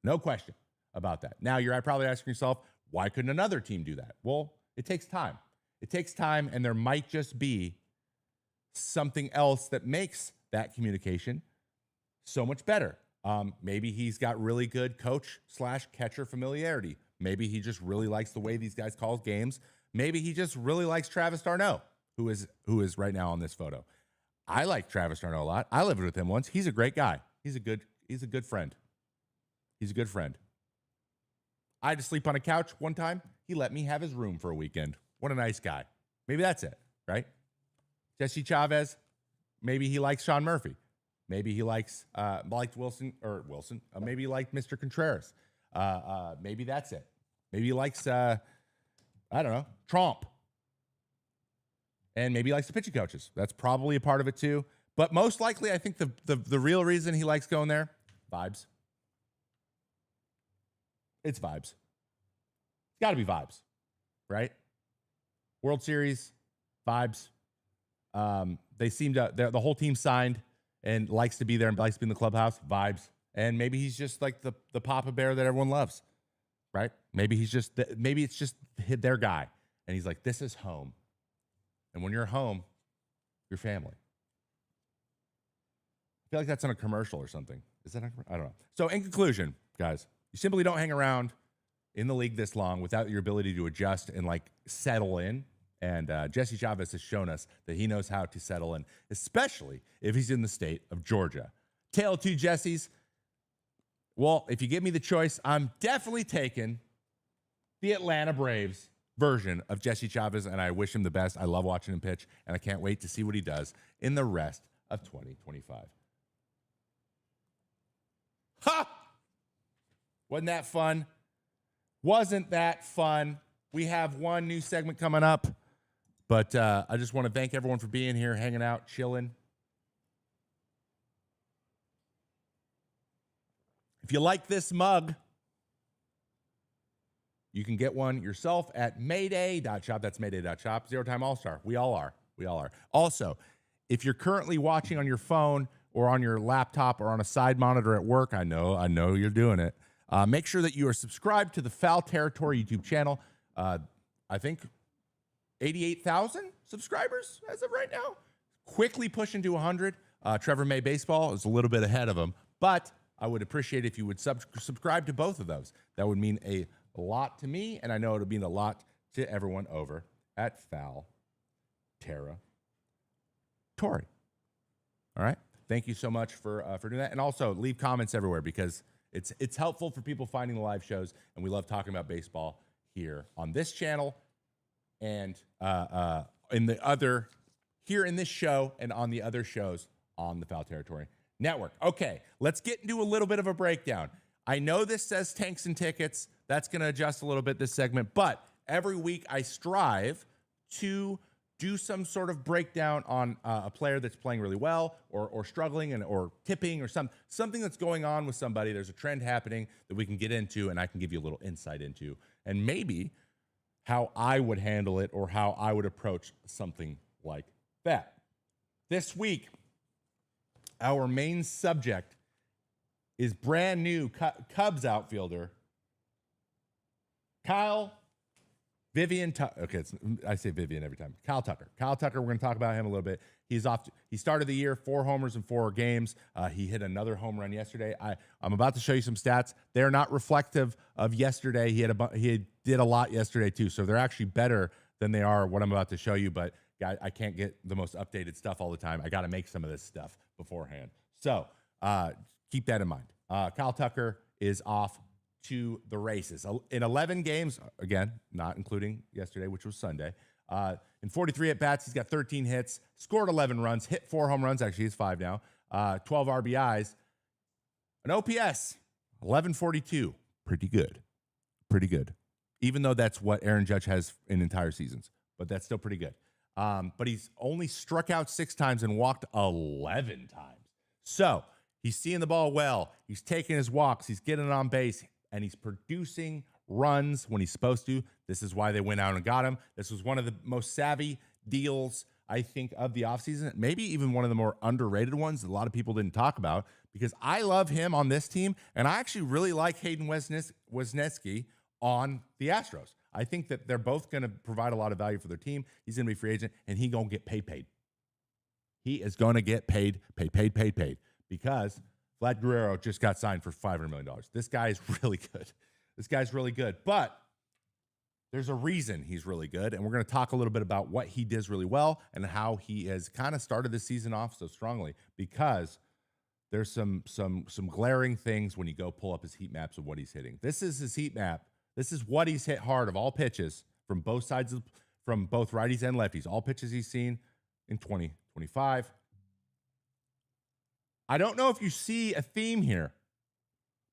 no question about that. Now, you're probably asking yourself, why couldn't another team do that? Well, it takes time. And there might just be something else that makes that communication so much better. Maybe he's got really good coach/catcher familiarity. Maybe he just really likes the way these guys call games. Maybe he just really likes Travis Darno, who is right now on this photo. I like Travis Darno a lot. I lived with him once. He's a great guy. He's a good friend. He's a good friend. I had to sleep on a couch one time. He let me have his room for a weekend. What a nice guy. Maybe that's it, right? Jesse Chavez, maybe he likes Sean Murphy. Maybe he liked Wilson. Maybe he liked Mr. Contreras. Maybe that's it. Maybe he likes, I don't know, Trump. And maybe he likes the pitching coaches. That's probably a part of it too. But most likely, I think the real reason he likes going there, vibes. It's vibes. It's got to be vibes, right? World Series, vibes. They seem to, the whole team signed and likes to be there and likes to be in the clubhouse, vibes. And maybe he's just like the Papa Bear that everyone loves, right? Maybe it's just their guy. And he's like, this is home. And when you're home, you're family. I feel like that's on a commercial or something. Is that? I don't know. So in conclusion, guys, you simply don't hang around in the league this long without your ability to adjust and like settle in. And Jesse Chavez has shown us that he knows how to settle in, especially if he's in the state of Georgia. Tale of two Jessies. Well, if you give me the choice, I'm definitely taking the Atlanta Braves version of Jesse Chavez, and I wish him the best. I love watching him pitch, and I can't wait to see what he does in the rest of 2025. Ha! Wasn't that fun? Wasn't that fun? We have one new segment coming up, but I just want to thank everyone for being here, hanging out, chilling. If you like this mug, you can get one yourself at mayday.shop. That's mayday.shop. Zero Time All-Star. We all are. We all are. Also, if you're currently watching on your phone or on your laptop or on a side monitor at work, I know you're doing it. Make sure that you are subscribed to the Foul Territory YouTube channel. I think 88,000 subscribers as of right now. Quickly pushing to 100. Trevor May Baseball is a little bit ahead of him, but I would appreciate if you would subscribe to both of those. That would mean a lot to me, and I know it would mean a lot to everyone over at Foul Territory. All right. Thank you so much for doing that. And also leave comments everywhere because it's helpful for people finding the live shows, and we love talking about baseball here on this channel and in this show and on the other shows on the Foul Territory Network. Okay, let's get into a little bit of a breakdown. I know this says tanks and tickets. That's going to adjust a little bit this segment, but every week I strive to do some sort of breakdown on a player that's playing really well or struggling or tipping or something that's going on with somebody. There's a trend happening that we can get into, and I can give you a little insight into, and maybe how I would handle it or how I would approach something like that. This week, our main subject is brand new Cubs outfielder Kyle Vivian. I say Vivian every time. Kyle Tucker. Kyle Tucker. We're going to talk about him a little bit. He started the year 4 homers in 4 games. He hit another home run yesterday. I'm about to show you some stats. They're not reflective of yesterday. He did a lot yesterday too, so they're actually better than they are what I'm about to show you. But I can't get the most updated stuff all the time. I got to make some of this stuff beforehand. So keep that in mind. Kyle Tucker is off to the races. In 11 games, again, not including yesterday, which was Sunday, in 43 at-bats, he's got 13 hits, scored 11 runs, hit 4 home runs. Actually, he's 5 now. 12 RBIs. An OPS, 1142. Pretty good. Pretty good. Even though that's what Aaron Judge has in entire seasons. But that's still pretty good. But he's only struck out 6 times and walked 11 times. So he's seeing the ball well. He's taking his walks. He's getting on base. And he's producing runs when he's supposed to. This is why they went out and got him. This was one of the most savvy deals, I think, of the offseason. Maybe even one of the more underrated ones that a lot of people didn't talk about, because I love him on this team, and I actually really like Hayden Wesneski on the Astros. I think that they're both going to provide a lot of value for their team. He's going to be a free agent, and he's going to get paid. He is going to get paid, because Vlad Guerrero just got signed for $500 million. This guy is really good. This guy's really good, but there's a reason he's really good, and we're going to talk a little bit about what he does really well and how he has kind of started the season off so strongly, because there's some glaring things when you go pull up his heat maps of what he's hitting. This is his heat map. This is what he's hit hard of all pitches from both sides from both righties and lefties. All pitches he's seen in 2025. I don't know if you see a theme here,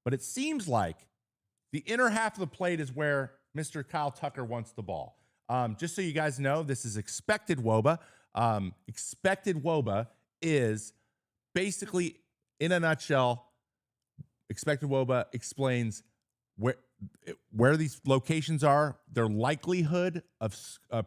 but it seems like the inner half of the plate is where Mr. Kyle Tucker wants the ball. Just so you guys know, this is expected WOBA. Expected WOBA is basically, in a nutshell, expected WOBA explains where these locations are, their likelihood of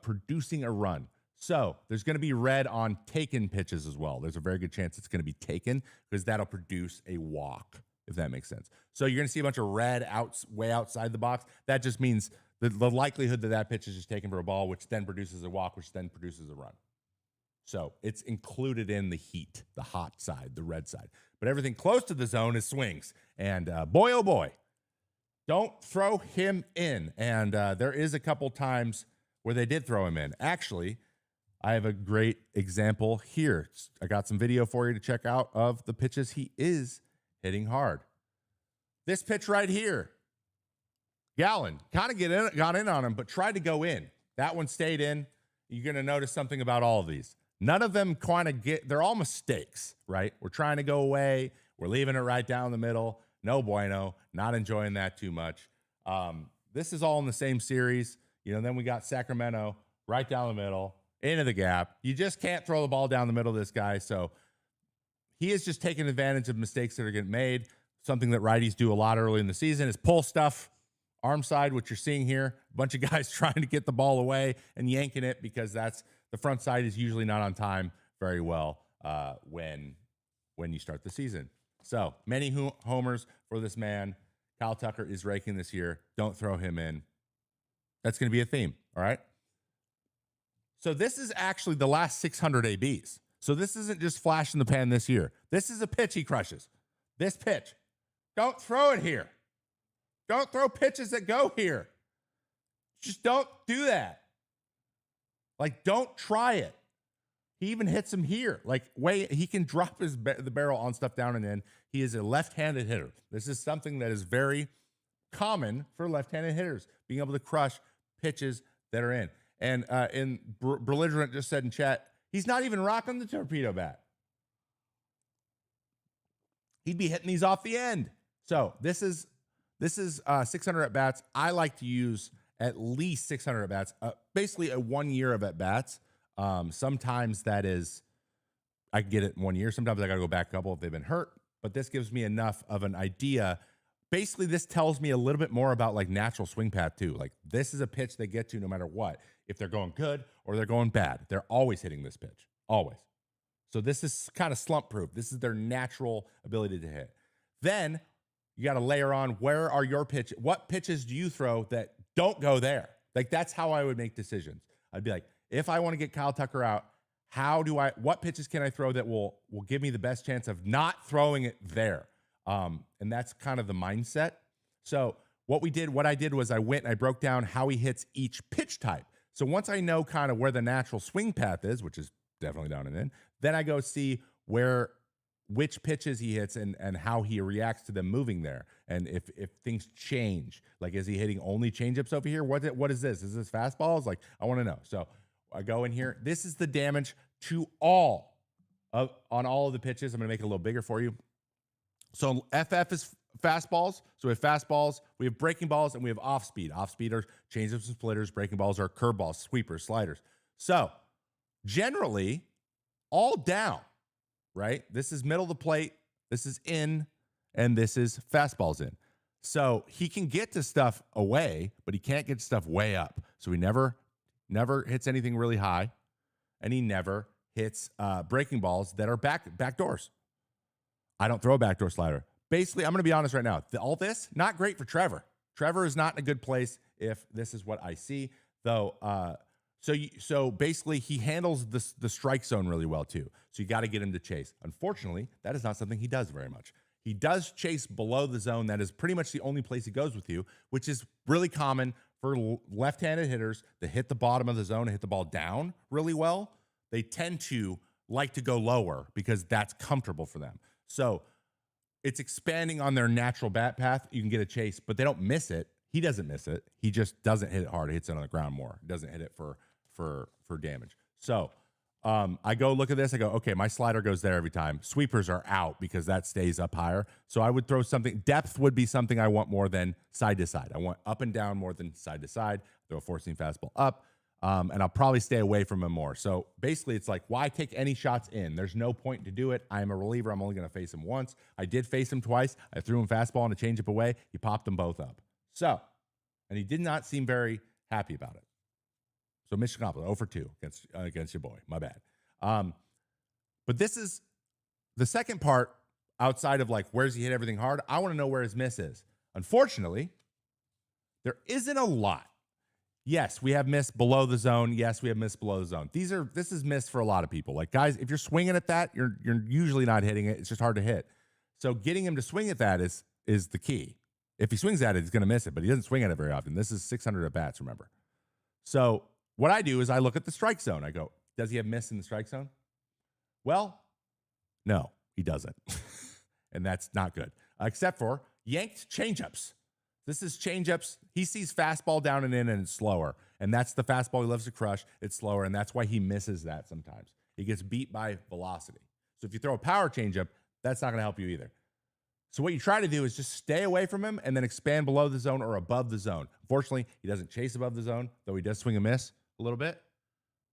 producing a run. So there's going to be red on taken pitches as well. There's a very good chance it's going to be taken because that'll produce a walk, if that makes sense. So you're going to see a bunch of red way outside the box. That just means the likelihood that pitch is just taken for a ball, which then produces a walk, which then produces a run. So it's included in the heat, the hot side, the red side. But everything close to the zone is swings. And boy, oh boy, don't throw him in. And there is a couple times where they did throw him in. Actually, I have a great example here. I got some video for you to check out of the pitches he is hitting hard. This pitch right here, Gallen kind of got in on him, but tried to go in. That one stayed in. You're going to notice something about all of these. None of them kind of they're all mistakes, right? We're trying to go away. We're leaving it right down the middle. No bueno. Not enjoying that too much. This is all in the same series. Then we got Sacramento right down the middle, into the gap. You just can't throw the ball down the middle of this guy. So he is just taking advantage of mistakes that are getting made. Something that righties do a lot early in the season is pull stuff, arm side, what you're seeing here. A bunch of guys trying to get the ball away and yanking it because the front side is usually not on time very well when you start the season. So many homers for this man. Kyle Tucker is raking this year. Don't throw him in. That's going to be a theme, all right? So this is actually the last 600 ABs. So this isn't just flash in the pan this year. This is a pitch he crushes. This pitch. Don't throw it here. Don't throw pitches that go here. Just don't do that. Don't try it. He even hits him here. He can drop the barrel on stuff down and in. He is a left-handed hitter. This is something that is very common for left-handed hitters, being able to crush pitches that are in. And Belligerent just said in chat, he's not even rocking the torpedo bat. He'd be hitting these off the end. So this is 600 at bats. I like to use at least 600 at bats, basically a 1 year of at bats. Sometimes that is, I can get it in 1 year. Sometimes I got to go back a couple if they've been hurt, but this gives me enough of an idea. Basically, this tells me a little bit more about natural swing path too. This is a pitch they get to no matter what. If they're going good or they're going bad, they're always hitting this pitch, always. So this is kind of slump proof. This is their natural ability to hit. Then you got to layer on, where are your pitches? What pitches do you throw that don't go there? That's how I would make decisions. I'd be like, if I want to get Kyle Tucker out, what pitches can I throw that will give me the best chance of not throwing it there? And that's kind of the mindset. So what I did was I went and I broke down how he hits each pitch type. So once I know kind of where the natural swing path is, which is definitely down and in, then I go see which pitches he hits and how he reacts to them moving there. And if things change, is he hitting only changeups over here? What is this? Is this fastballs? I want to know. So I go in here. This is the damage to on all of the pitches. I'm going to make it a little bigger for you. So FF is fastballs. So we have fastballs, we have breaking balls, and we have off speed. Off speed are changeups and splitters. Breaking balls are curveballs, sweepers, sliders. So generally, all down, right? This is middle of the plate, this is in, and this is fastballs in. So he can get to stuff away, but he can't get stuff way up. So he never hits anything really high, and he never hits breaking balls that are back doors. I don't throw a backdoor slider. Basically, I'm going to be honest right now. All this, not great for Trevor. Trevor is not in a good place if this is what I see, though. So basically, he handles the strike zone really well, too. So you got to get him to chase. Unfortunately, that is not something he does very much. He does chase below the zone. That is pretty much the only place he goes with you, which is really common for left-handed hitters that hit the bottom of the zone and hit the ball down really well. They tend to like to go lower because that's comfortable for them. So it's expanding on their natural bat path. You can get a chase, but they don't miss it. He doesn't miss it. He just doesn't hit it hard. He hits it on the ground more. He doesn't hit it for damage. So I go look at this. I go, okay, my slider goes there every time. Sweepers are out because that stays up higher. So I would throw something. Depth would be something I want more than side to side. I want up and down more than side to side. Throw a four-seam fastball up, and I'll probably stay away from him more. So basically, it's like, why take any shots in? There's no point to do it. I'm a reliever. I'm only going to face him once. I did face him twice. I threw him fastball and a changeup away. He popped them both up. So, and he did not seem very happy about it. So mission accomplished, 0 for 2 against your boy. My bad. But this is the second part outside of like, where's he hit everything hard? I want to know where his miss is. Unfortunately, there isn't a lot. Yes, we have missed below the zone. Yes, we have missed below the zone. This is missed for a lot of people. Like, guys, if you're swinging at that, you're usually not hitting it. It's just hard to hit. So getting him to swing at that is the key. If he swings at it, he's going to miss it, but he doesn't swing at it very often. This is 600 at bats, remember. So what I do is I look at the strike zone. I go, does he have miss in the strike zone? Well, no, he doesn't. And that's not good. Except for yanked changeups. This is changeups. He sees fastball down and in, and it's slower. And that's the fastball he loves to crush. It's slower, and that's why he misses that sometimes. He gets beat by velocity. So if you throw a power changeup, that's not going to help you either. So what you try to do is just stay away from him and then expand below the zone or above the zone. Unfortunately, he doesn't chase above the zone, though he does swing and miss a little bit.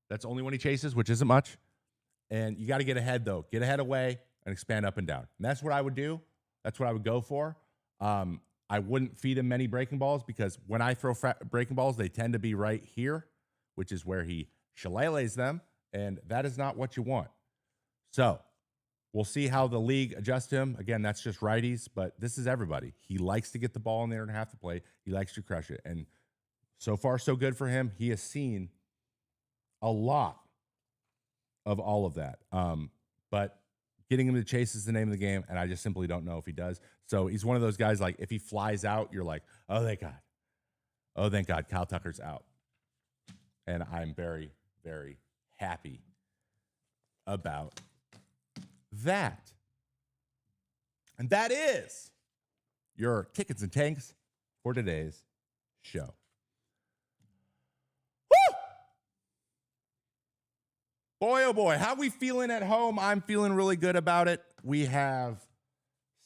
That's only when he chases, which isn't much. And you got to get ahead, though. Get ahead away and expand up and down. And that's what I would do. That's what I would go for. I wouldn't feed him many breaking balls because when I throw breaking balls, they tend to be right here, which is where he shillelaghs them, and that is not what you want. So we'll see how the league adjusts him. Again, that's just righties, but this is everybody. He likes to get the ball in there and half the plate. He likes to crush it, and so far, so good for him. He has seen a lot of all of that, but getting him to chase is the name of the game, and I just simply don't know if he does. So he's one of those guys, like, if he flies out, you're like, oh, thank God. Oh, thank God, Kyle Tucker's out. And I'm very, very happy about that. And that is your tickets and tanks for today's show. Woo! Boy, oh boy, how we feeling at home? I'm feeling really good about it. We have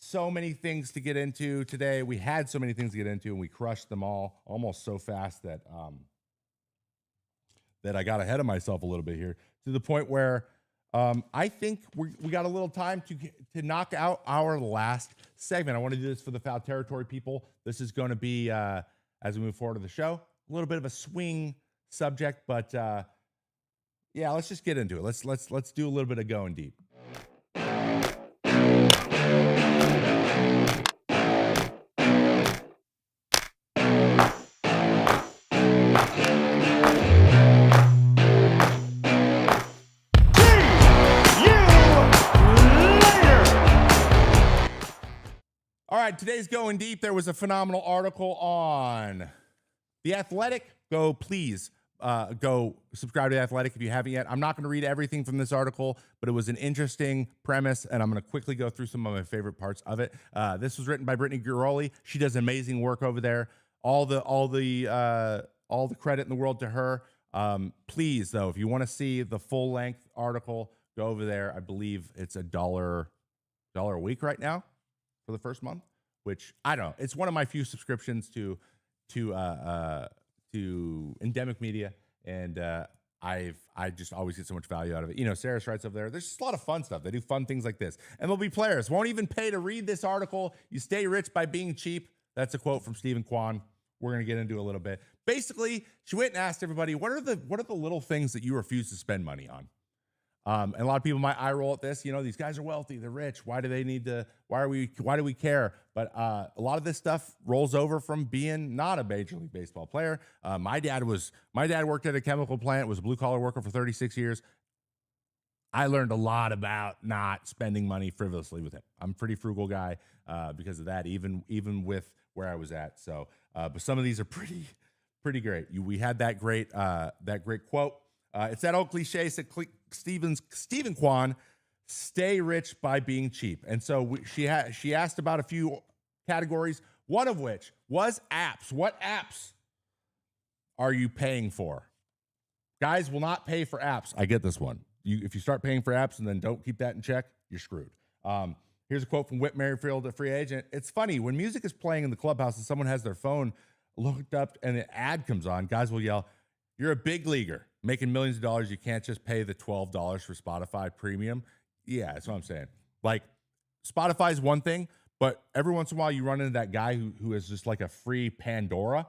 so many things to get into today. We had so many things to get into, and we crushed them all almost so fast that that I got ahead of myself a little bit here, to the point where I think we got a little time to knock out our last segment. I want to do this for the Foul Territory people. This is going to be, as we move forward to the show, a little bit of a swing subject, but yeah, let's just get into it. Let's do a little bit of going deep. All right, today's Going Deep. There was a phenomenal article on The Athletic. Please go subscribe to The Athletic if you haven't yet. I'm not going to read everything from this article, but it was an interesting premise, and I'm going to quickly go through some of my favorite parts of it. This was written by Brittany Giroli. She does amazing work over there. All the credit in the world to her. Please, though, if you want to see the full length article, go over there. I believe it's $1 a week right now for the first month, which I don't know. It's one of my few subscriptions to endemic media, and I just always get so much value out of it. You know, Sarah's writes over there. There's just a lot of fun stuff. They do fun things like this, and there'll be players won't even pay to read this article. You stay rich by being cheap. That's a quote from Stephen Kwan. We're gonna get into a little bit. Basically, she went and asked everybody, what are the little things that you refuse to spend money on? And a lot of people might eye roll at this. You know, these guys are wealthy, they're rich. Why do they need to? Why do we care? But a lot of this stuff rolls over from being not a Major League Baseball player. My dad worked at a chemical plant, was a blue collar worker for 36 years. I learned a lot about not spending money frivolously with him. I'm a pretty frugal guy because of that, even with where I was at. So, but some of these are pretty great. We had that great quote. It's that old cliche, said Stephen Kwan, stay rich by being cheap. And so she asked about a few categories, one of which was apps. What apps are you paying for? Guys will not pay for apps. I get this one. If you start paying for apps and then don't keep that in check, you're screwed. Here's a quote from Whit Merrifield, a free agent. It's funny, when music is playing in the clubhouse and someone has their phone looked up and an ad comes on, guys will yell, "You're a big leaguer making millions of dollars. You can't just pay the $12 for Spotify premium." Yeah, that's what I'm saying. Like, Spotify's one thing, but every once in a while you run into that guy who is just like a free Pandora,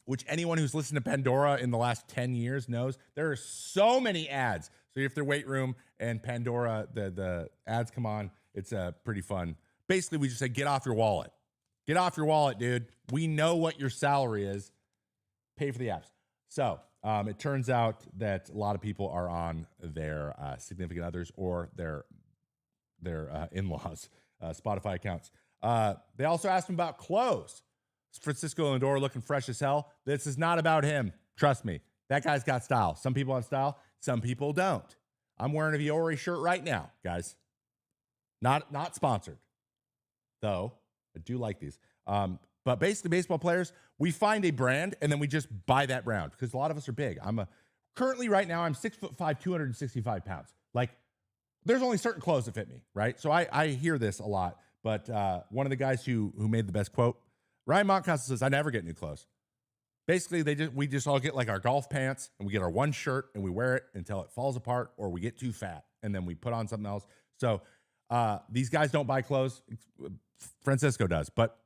which anyone who's listened to Pandora in the last 10 years knows there are so many ads. So if their weight room and Pandora, the ads come on, it's pretty fun. Basically, we just say, get off your wallet. Get off your wallet, dude. We know what your salary is. Pay for the apps. So it turns out that a lot of people are on their significant others or their in-laws' Spotify accounts. They also asked him about clothes. Francisco Lindor looking fresh as hell. This is not about him. Trust me. That guy's got style. Some people have style. Some people don't. I'm wearing a Viore shirt right now, guys. Not sponsored, though. I do like these. But basically, baseball players, we find a brand and then we just buy that brand because a lot of us are big. Currently right now, I'm 6'5", 265 pounds. Like, there's only certain clothes that fit me, right? So I hear this a lot. But one of the guys who made the best quote, Ryan Mountcastle, says, "I never get new clothes." Basically, we just all get like our golf pants and we get our one shirt and we wear it until it falls apart or we get too fat and then we put on something else. So these guys don't buy clothes. Francisco does, but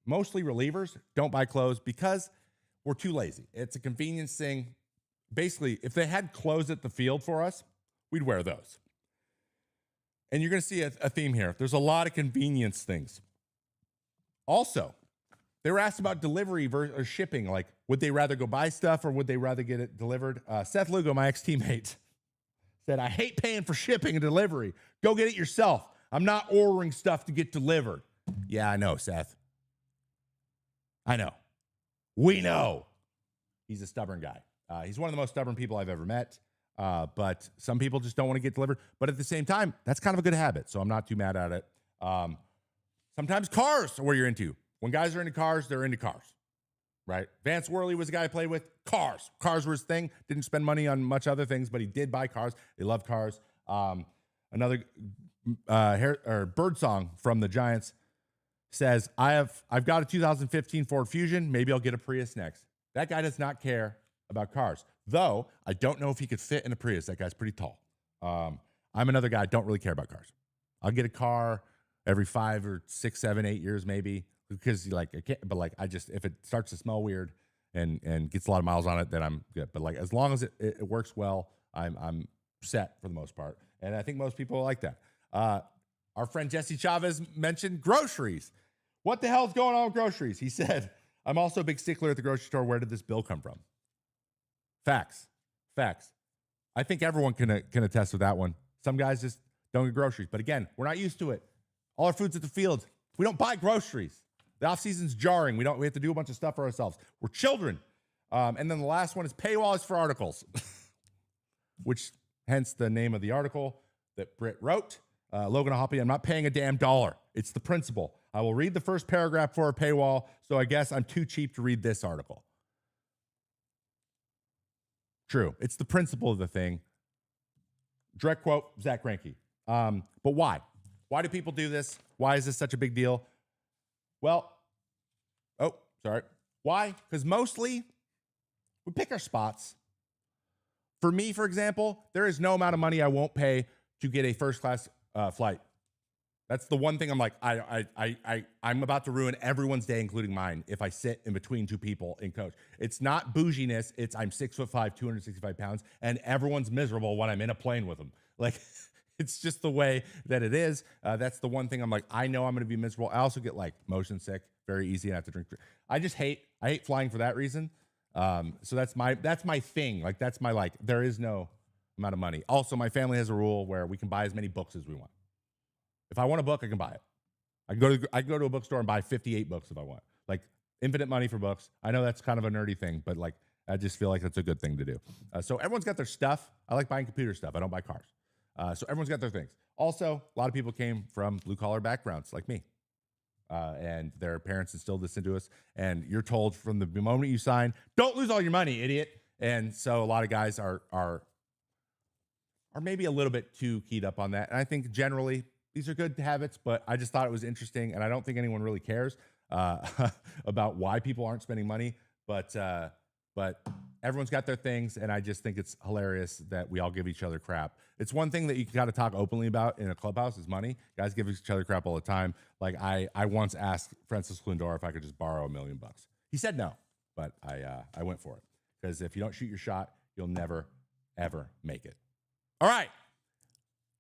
mostly relievers don't buy clothes because we're too lazy. It's a convenience thing. Basically, if they had clothes at the field for us, we'd wear those. And you're going to see a theme here. There's a lot of convenience things. Also, they were asked about delivery or shipping. Like, would they rather go buy stuff or would they rather get it delivered? Seth Lugo, my ex-teammate, said, "I hate paying for shipping and delivery. Go get it yourself. I'm not ordering stuff to get delivered." Yeah, I know, Seth. I know. We know. He's a stubborn guy. He's one of the most stubborn people I've ever met. But some people just don't want to get delivered. But at the same time, that's kind of a good habit. So I'm not too mad at it. Sometimes cars are where you're into. When guys are into cars, they're into cars, right? Vance Worley was a guy I played with. Cars. Cars were his thing. Didn't spend money on much other things, but he did buy cars. He loved cars. Another Birdsong from the Giants says, I've got a 2015 Ford Fusion. Maybe I'll get a Prius next. That guy does not care about cars, though I don't know if he could fit in a Prius. That guy's pretty tall. I'm another guy. I don't really care about cars. I'll get a car every 5 or 6, 7, 8 years, maybe, because I can't. But if it starts to smell weird and gets a lot of miles on it, then I'm good. But as long as it works well, I'm set for the most part. And I think most people like that. Our friend Jesse Chavez mentioned groceries. What the hell's going on with groceries? He said, "I'm also a big stickler at the grocery store. Where did this bill come from?" Facts. I think everyone can attest to that one. Some guys just don't get groceries. But again, we're not used to it. All our food's at the field. We don't buy groceries. The off season's jarring. We have to do a bunch of stuff for ourselves. We're children. And then the last one is paywalls for articles, which hence the name of the article that Britt wrote. Logan Hoppy, I'm not paying a damn dollar. It's the principle. I will read the first paragraph for a paywall, so I guess I'm too cheap to read this article. True. It's the principle of the thing. Direct quote, Zach Greinke. But why? Why do people do this? Why is this such a big deal? Well, why? Because mostly we pick our spots. For me, for example, there is no amount of money I won't pay to get a first-class flight. That's the one thing I'm like, I'm about to ruin everyone's day, including mine, if I sit in between two people in coach. It's not bouginess. It's I'm 6'5", 265 pounds, and everyone's miserable when I'm in a plane with them. Like, it's just the way that it is. That's the one thing I'm like, I know I'm going to be miserable. I also get motion sick very easy and I have to drink. I hate flying for that reason. So that's my thing. Like that's my like. There is no amount of money. Also, my family has a rule where we can buy as many books as we want. If I want a book, I can buy it. I can go to a bookstore and buy 58 books if I want. Like infinite money for books. I know that's kind of a nerdy thing, but like I just feel like that's a good thing to do. So everyone's got their stuff. I like buying computer stuff. I don't buy cars. So everyone's got their things. Also, a lot of people came from blue collar backgrounds like me. And their parents instilled this into us. And you're told from the moment you sign, don't lose all your money, idiot. And so a lot of guys are maybe a little bit too keyed up on that. And I think generally these are good habits, but I just thought it was interesting. And I don't think anyone really cares about why people aren't spending money. But everyone's got their things. And I just think it's hilarious that we all give each other crap. It's one thing that you got to talk openly about in a clubhouse is money. Guys give each other crap all the time. Like I once asked Francis Lindor if I could just borrow $1 million. He said no, but I went for it because if you don't shoot your shot, you'll never, ever make it. All right.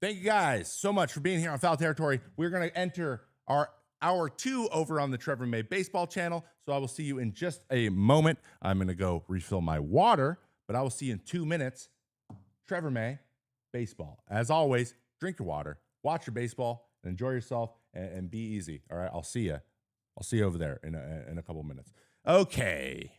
Thank you guys so much for being here on Foul Territory. We're going to enter our hour 2 over on the Trevor May Baseball channel. So I will see you in just a moment. I'm going to go refill my water, but I will see you in 2 minutes. Trevor May Baseball. As always, drink your water, watch your baseball, and enjoy yourself, and be easy. All right, I'll see you. I'll see you over there in a couple minutes. Okay.